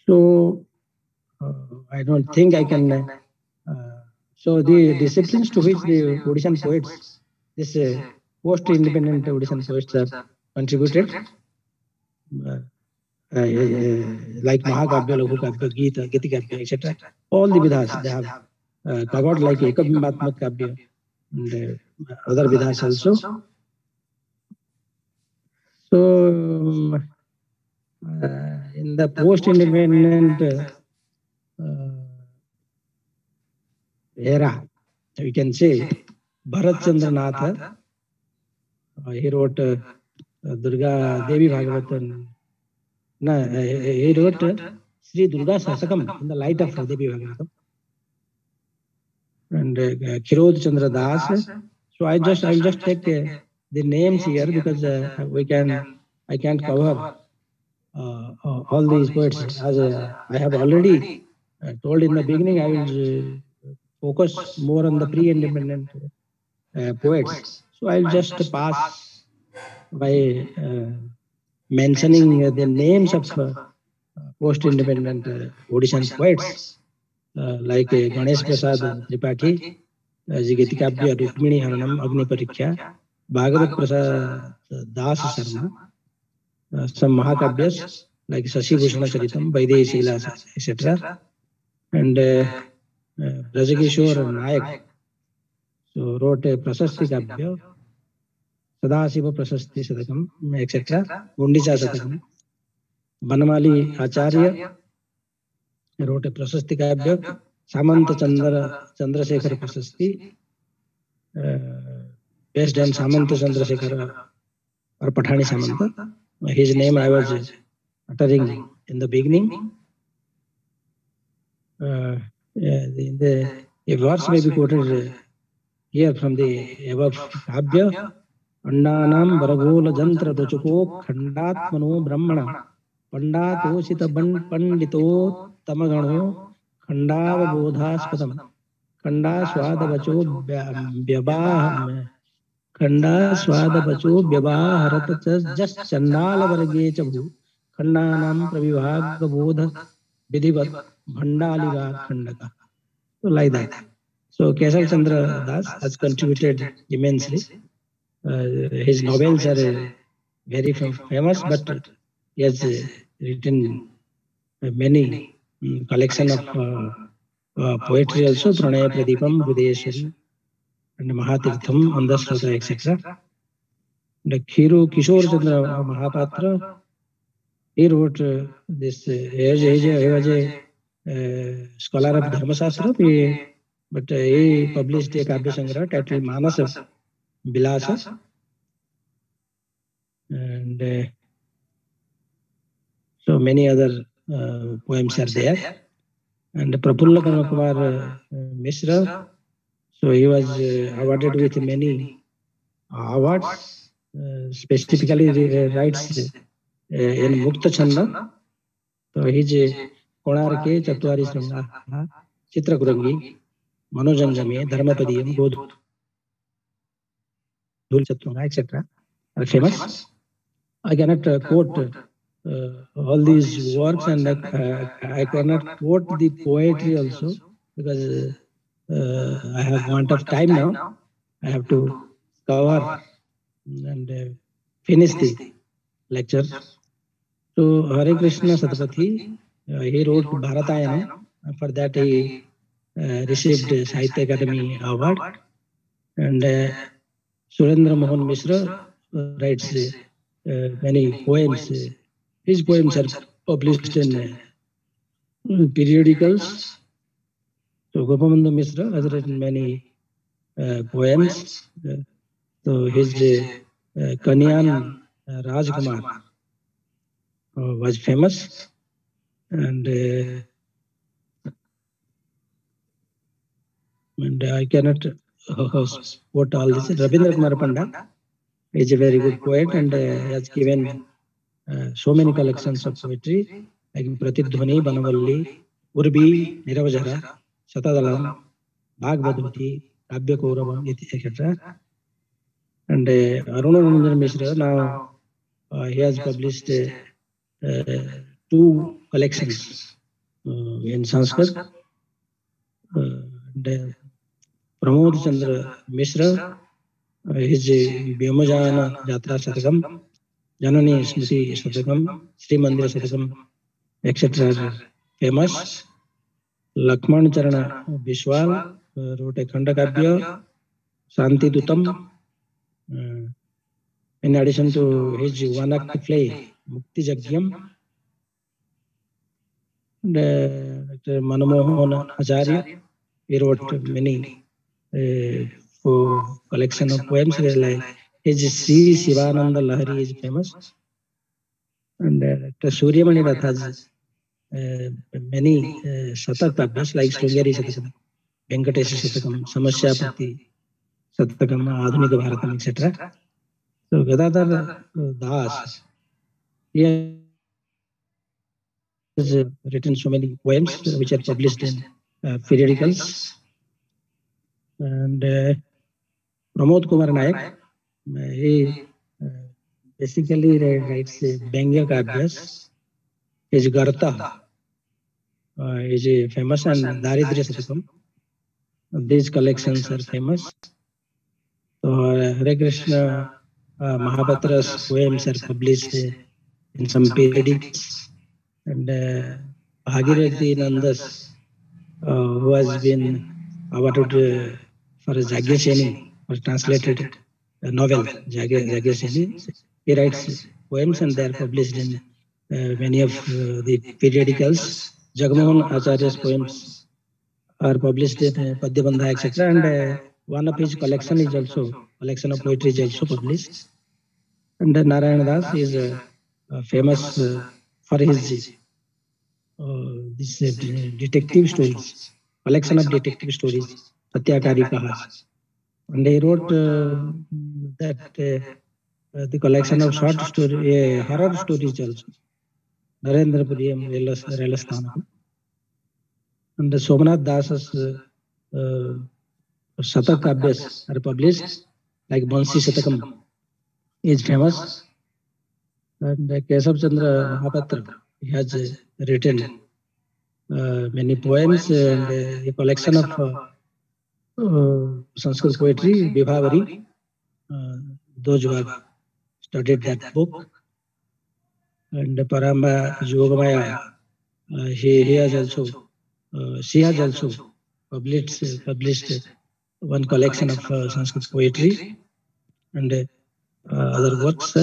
So I don't think I can. So the disciplines to which the Odishan poets, this post-independent Odishan poets have contributed, like Mahakavya, Laghu Kavya, Gita, Giti Kavya, etc. All the Vidhas they have covered, like Ekabimbatmak Kavya and other Vidhas also. So in the post-independent era, we can say Bharat Chandranath, he wrote Durga Devi Bhagavatam. No, he wrote Sri Durga Sasakam in the light of Devi Bhagavatam. And Kirod Chandra Das. So I'll just take the names here because I can't cover all these poets. As I have already told in the beginning, I will focus more on the pre-independent poets. So I'll just pass by mentioning the names of post-independent Odishan poets like Ganesh Prasad Tripathi, Jigiti Kavya Rukmini Haranam Agni Pariksha, Bhagavat Prasad Das Sharma, some Mahakavyas like Shashi Bhushana Charitam, Vaidehi Shila, etc. And Rajakishore Nayak so wrote a Prasasti Kavya, Sadasiva Prasasti Sadakam, etc. Gundicha Sadakam. Banamali Acharya wrote a Prasasti Kavya, Samanta Chandrasekhar Prasasti, based on Samanta Chandrasekhar or Pathani Samanta. His name I was uttering in the beginning. The verse may be quoted here from the above Kavya. Annanam Varagola Jantra Rochoko Khandatmano Brahmana Pandatosita Pandito Tamagano Khandava Bodhaspadam Khanda Swadabacho Vyabah Khanda Swadabacho Vyabah Harata Just Chandala Varage Chabu Khandanam Pravivag Bodha Vidhivat Bhandaliva Khandaka. So like that. So Keshav Chandra Das has contributed immensely. His novels are very famous, but he has written many collection of poetry also, Pranaya Pradipam, Hridayeshwari, and Mahatirtham, Andasrata, etc. The Kishore Chandra Mahapatra, he wrote this, he was a scholar of Dharmasastra, but he published a Kavya Sangra titled Manasa Bilasa. And so many other poems are there. And Prafulla Karnakumar Mishra, so he was awarded with many awards, specifically writes in Mukta Chanda. So he's Konarke, Chatwari Sranga, Chitrakurangi, Manojangame, Dharmapadiyam, Godhul Chaturanga, etc. are famous. I cannot quote all these works, and I cannot quote the poetry also because I have want of time now. I have to cover and finish the lecture. So Hare Krishna Satapathy, he wrote Bharatayanam. For that he received Sahitya Academy Award. And Surendra Mohan Mishra writes many poems. His poems are published in periodicals. So Gopabandhu Mishra has written many poems. So his Kanyan Rajkumar was famous, and I cannot quote all this. Rabindra Kumar Panda is a very good poet, and has given so many collections of poetry like Pratidhwani, Banavalli, Urbi, Niravajara, Satadalam, Bhagavaduti, Kavya Kauravam, etc. And Aruna Ranjan Mishra now he has published 2 collections in Sanskrit. And Pramod Chandra Mishra, his Vyomajana Jatra Satakam, Janani Smriti Satakam, Sri Mandira Satakam, etc. are famous. Lakshman Charana Vishwal wrote a Khanda Kavya, Santi Dutam. In addition to his one-act play, Mukti Jagyam, and Dr. Manomohan Acharya, he wrote many collection of poems. Like his Sri Sivananda Lahari is famous, and Dr. Suryamani Rath has many Satak Kavyas like Sringeri Satakam, Venkatesha Satakam, Samasyapati Satakam, Adhunika Bharatam, etc. So Gadadhar Das, he has written so many poems which are published in periodicals. And Pramod Kumar Nayak, he basically writes Bengya Kavyas. His Garta is famous, and Daridrya Satakam. These collections are famous. So Hare Krishna Mahapatra's poems are published in some periodicals. And Bhagirathi Nandas, who has been awarded for Jagyaseni, was translated a novel, Jagyaseni. He writes poems, and they are published in many of the periodicals. Jagmohan Acharya's poems are published in Padyabandha, etc. And one of his collection of poetry is also published. And Narayana Das is famous for his this detective stories, collection of detective stories, Satyakari Kahas. And he wrote that the collection of short story, horror stories also, Narendra Puriyam Relasthanam. And the Somanath Das's Satak Kavyas are published, like Bansi Satakam is famous. And Kesav Chandra Mahapatra, he has written many poems and a collection of Sanskrit poetry, Vibhavari. Those who have studied that book. And Paramba Yogamaya, she has also published one collection of Sanskrit poetry and other works.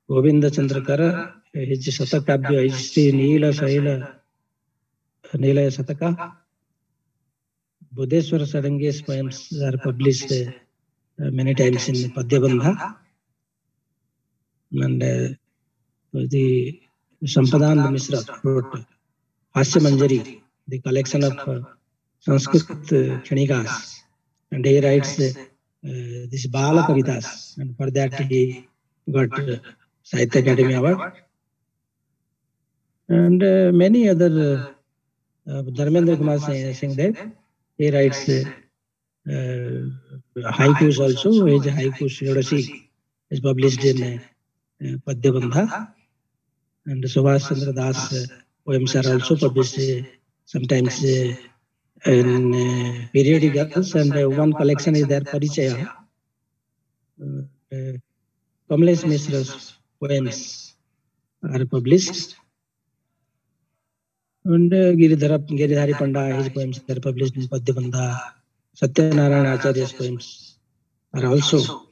Govinda Chandrakara, his Satakavya, his Sri Neela Saila Neelaya Sataka. Buddheswara Sarangi's poems are published many times in Padyabandha. And the Sampadanda Mishra wrote Hasya Manjari, the collection of Sanskrit Khanikas. And he writes this Bala Kavitas, and for that he got Sahitya Academy Award. And many other Dharmendra Kumar Singh Dev, he writes haikus also. His haiku Sridhasi is published in Padyabandha. And Subhash Chandra Das poems are also published sometimes in periodicals, and one collection is there, Parichaya. Kamlesh Mishra's poems are published. And Giridhari Panda, his poems are published in Padyabandha. Satyanarayana Acharya's poems are also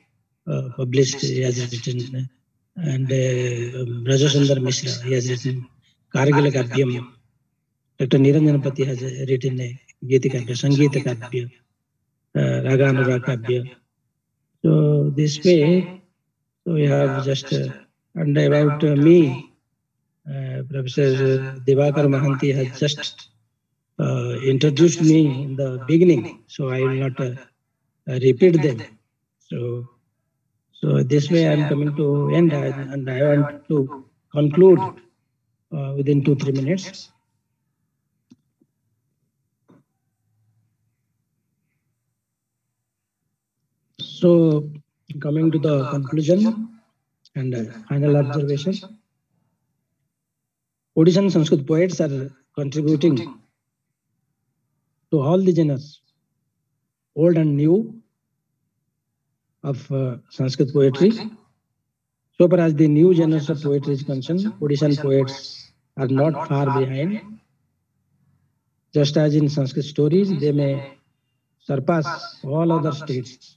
published, he has written. And Rajasundar Mishra, he has written Kargila Kavyam. Dr. Niranjanapati has written a Gita Kavya, Sangeeta Kavya. Raga Anurag Kavya. So this way, so we have just and about me, Professor Divakar Mahanti has just introduced me in the beginning, so I will not repeat them. So this way I am coming to end, and I want to conclude within 2-3 minutes. So coming to the conclusion and final observation, Odishan Sanskrit poets are contributing to all the genres, old and new, of Sanskrit poetry. So far as the new genres of poetry is concerned, Odishan poets are not far behind. Just as in Sanskrit stories, they may surpass all other states.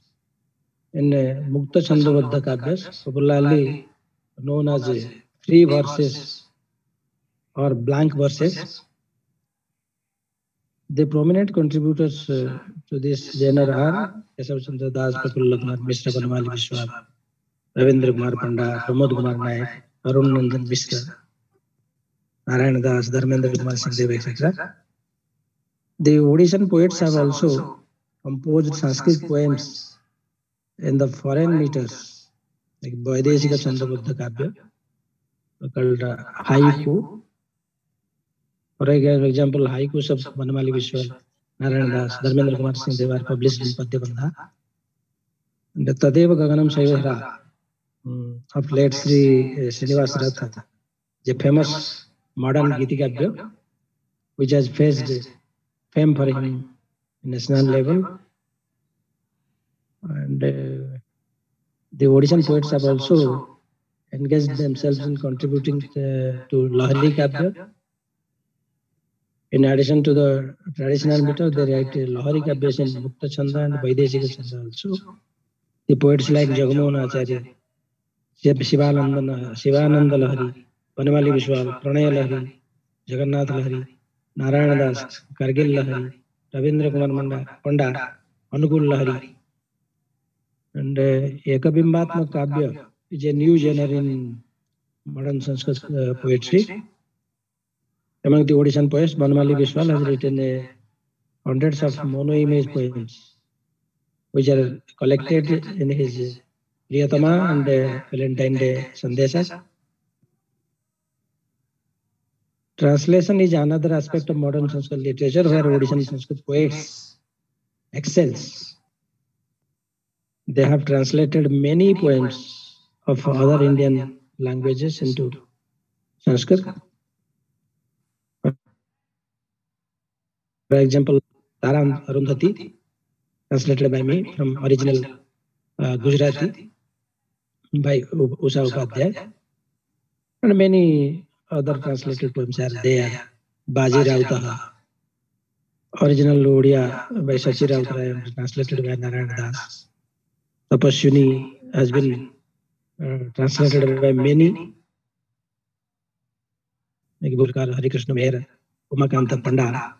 In Mukta Chandabadha Kavyas, popularly known as free verses or blank verses, the prominent contributors to this genre are Kesav Chandra Das, Prafulla Kumar Mishra, Banamali Vishwal, Ravindra Kumar Panda, Pramod Kumar Naik, Arun Nandan Mishra, Narayana Das, Dharmendra Kumar Singh, etc. The Odishan poets have also composed Sanskrit poems in the foreign meters, like Vaideshika Chandabadha Kavya, called haiku. For example, haikus of Banamali Vishwal, Narayana Das, Dharmendra Kumar Singh, they were published in Padyabandha. And Tadeva Gaganam Shaivahara of late Sri Srinivas Ratha, the famous modern Giti Kavya, which has faced fame for him national level. And the Odishan poets have also engaged themselves in contributing to Lahari Kavya. In addition to the traditional meter, they write Lahari Kavyas in Mukta Chanda and Vaideshika Chanda also. The poets like Jagamohan Acharya, Shivananda Lahari, Banamali Vishwal, Pranaya Lahari, Jagannath Lahari, Narayana Das, Kargil Lahari, Ravindra Kumar Panda, Anukul Lahari. And Ekabimbatma Kavya is a new genre in modern Sanskrit poetry. Among the Odishan poets, Banamali Vishwal has written hundreds of mono-image poems, which are collected in his Priyatama and Valentine Day Sandeshas. Translation is another aspect of modern Sanskrit literature where Odishan Sanskrit poets excels. They have translated many poems of other Indian languages into Sanskrit. For example, Taran Arundhati, translated by me from original Gujarati by Usha Upadhyay, and many other translated poems are there. Baji Rautaha, original Odia by Sachi Rautray, translated by Narayana Das. Tapaswini has been translated by many, like Bulkar, Hari Krishna Mehra, Umakanta Panda.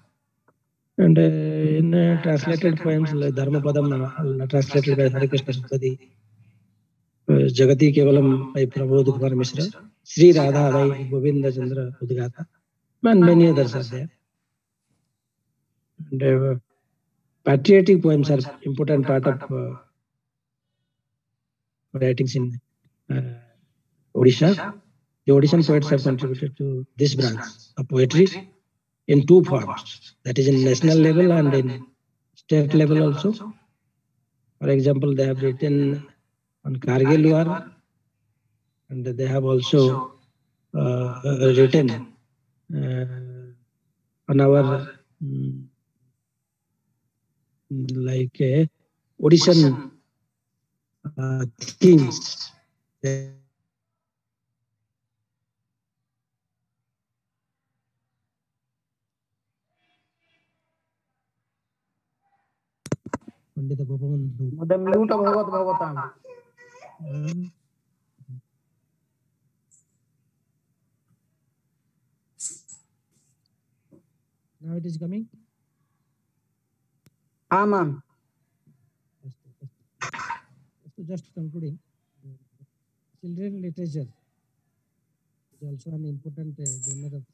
And in translated poems like Dharmapadam, translated by Hari Krishna Sampati, Jagati Kevalam by Pramod Kumar Mishra, Sri Radha by Govinda Chandra Udgata, and many others are there. And patriotic poems are important part of writings in Odisha. The Odishan poets have contributed to this branch of poetry in two forms, that is in national level and in state level also. For example, they have written on Kargil War, and they have also written on our like Odishan themes. Pandita Gopabandhu. The mute Bhagat Bhagatam. Now it is coming. Aman. So just concluding, children literature is also an important genre of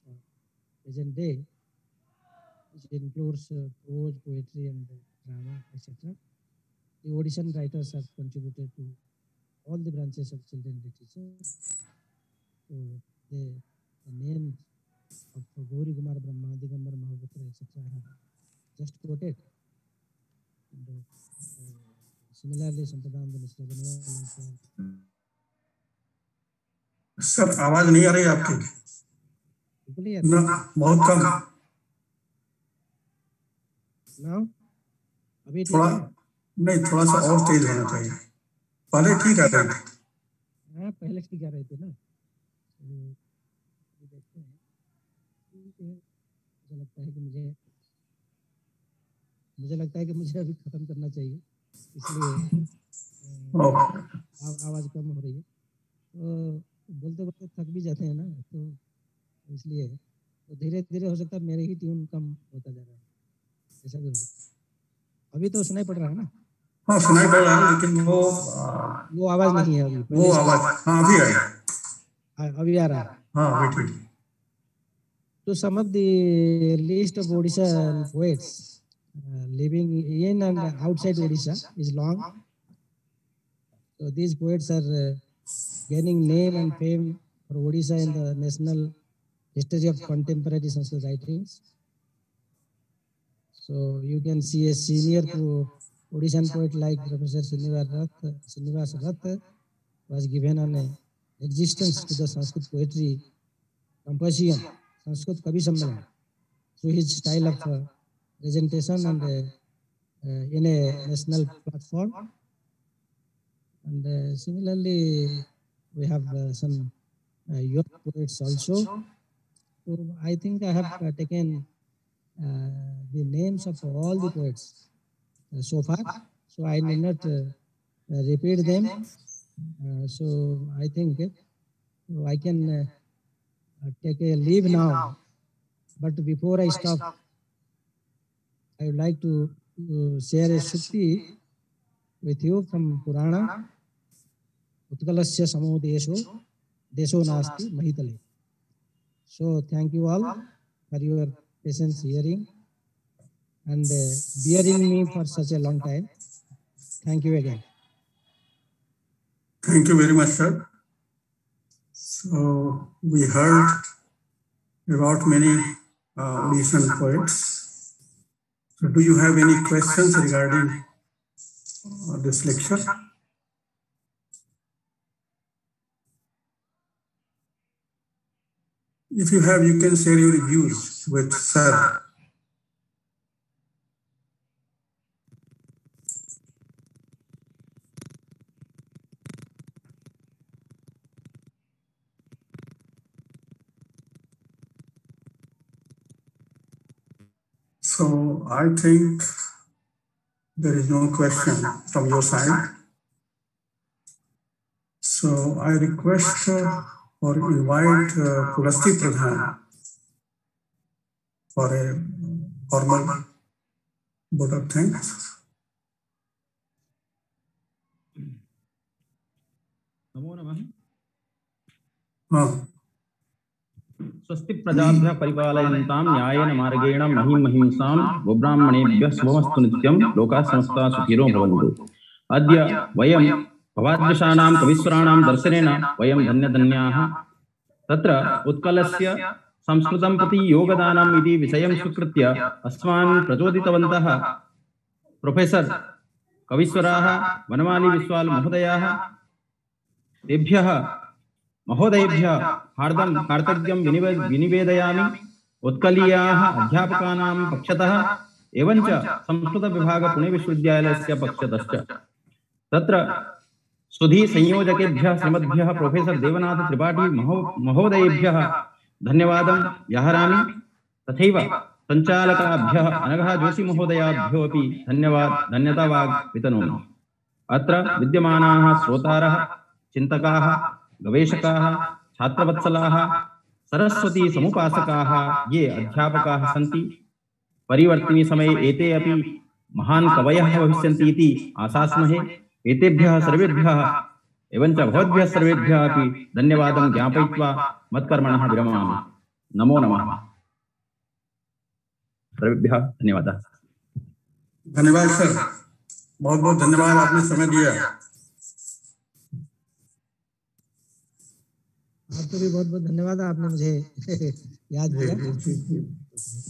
present day, which includes prose, poetry, and drama, etc. The Odishan writers have contributed to all the branches of children literature. So the names of Gauri Kumar Brahma, Digambar Mahaputra, etc. I have just quoted. And, similarly, Sampadananda Mishra Ganwal. Sir आवाज नहीं आ रही आपकी? ना, बहुत कम। Now, अभी थोड़ा नहीं, थोड़ा सा और तेज होना चाहिए। पहले ठीक आ रही थी। हाँ, पहले ठीक आ रही थी ना। देखते हैं। मुझे लगता है कि मुझे अभी खत्म करना चाहिए, इसलिए आवाज कम हो रही है। तो बोलते बोलते थक भी जाते हैं ना, तो इसलिए तो धीरे धीरे हो सकता है मेरे ही ट्यून कम होता जा रहा है, ऐसा भी हो सकता है। अभी तो सुनाई पड़ रहा है ना? हाँ, सुनाई पड़ रहा है, लेकिन वो आवाज नहीं है अभी। वो आवाज हाँ अभी आ रहा है। हाँ अभी ठीक। So some of the list of Odisha poets living in and outside Odisha is long. So these poets are gaining name and fame for Odisha in the national history of contemporary Sanskrit writings. So you can see a senior Odishan poet like Professor Srinivas Rath was given an existence to the Sanskrit poetry composition, Sanskrit Kavi Sammelan, through his style of presentation and in a national platform. And similarly, we have some young poets also. So I think I have taken the names of all the poets so far. So I need not repeat them. So I think I can take a leave now. But before I stop, I would like to share a Shukti with you from Purana. Utkalasya samo desho nasti mahitale. So thank you all for your patience hearing and bearing me for such a long time. Thank you again. Thank you very much, sir. So we heard about many Odishan poets. So do you have any questions regarding this lecture? If you have, you can share your views with sir. So I think there is no question from your side. So I request or invite Pulastya Pradhan for a formal vote of thanks. नमो नमः। हाँ। स्वस्ति प्रजाभ्यः परिपालयन्तां न्यायेन मार्गेण महिंसां गोब्राह्मणेभ्यः शुभमस्तु नित्यं लोकाः समस्ताः सुखिनो भवन्तु। अद्य वयं भवादृशानां कवीश्वराणां दर्शनेन वयं धन्यधन्याः। तत्र उत्कलस्य संस्कृतं प्रति योगदानम् इति विषयं स्वीकृत्य अस्मान् प्रचोदितवन्तः प्रोफेसर कवीश्वराः वनमाली विश्वाल महोदयाः। तेभ्यः महोदयेभ्यः हार्दं कार्तज्ञं विनिवेदयामि। उत्कलीयाः अध्यापकानां पक्षतः एवञ्च संस्कृतविभाग पुणे विश्वविद्यालयस्य पक्षतश्च तत्र सुधी संयोजकेभ्यः श्रीमद्भ्यः प्रोफेसर देवनाथ त्रिपाठी महोदयेभ्यः धन्यवादं व्याहरामि। तथैव संचालकाभ्यः अनघा जोशी महोदयाभ्यो अपि धन्यतावाग् वितनोमि। अत्र विद्यमानाः श्रोतारः, चिन्तकाः, गवेषकाः, छात्रवत्सलाः, सरस्वती समुपासकाः ये अध्यापकाः सन्ति, परिवर्तिनी समये एते अपि महान् कवयः भविष्यन्ति इति आशास्महे। एतेभ्यः सर्वेभ्यः एवं च भवद्भ्यः सर्वेभ्यः अपि धन्यवादं ज्ञापयित्वा मत्कर्मणः विरमामि। नमो नमः। सर्वेभ्यः धन्यवादः। धन्यवाद सर, बहुत बहुत धन्यवाद, आपने समय दिया। आपको भी बहुत बहुत धन्यवाद, आपने मुझे याद किया।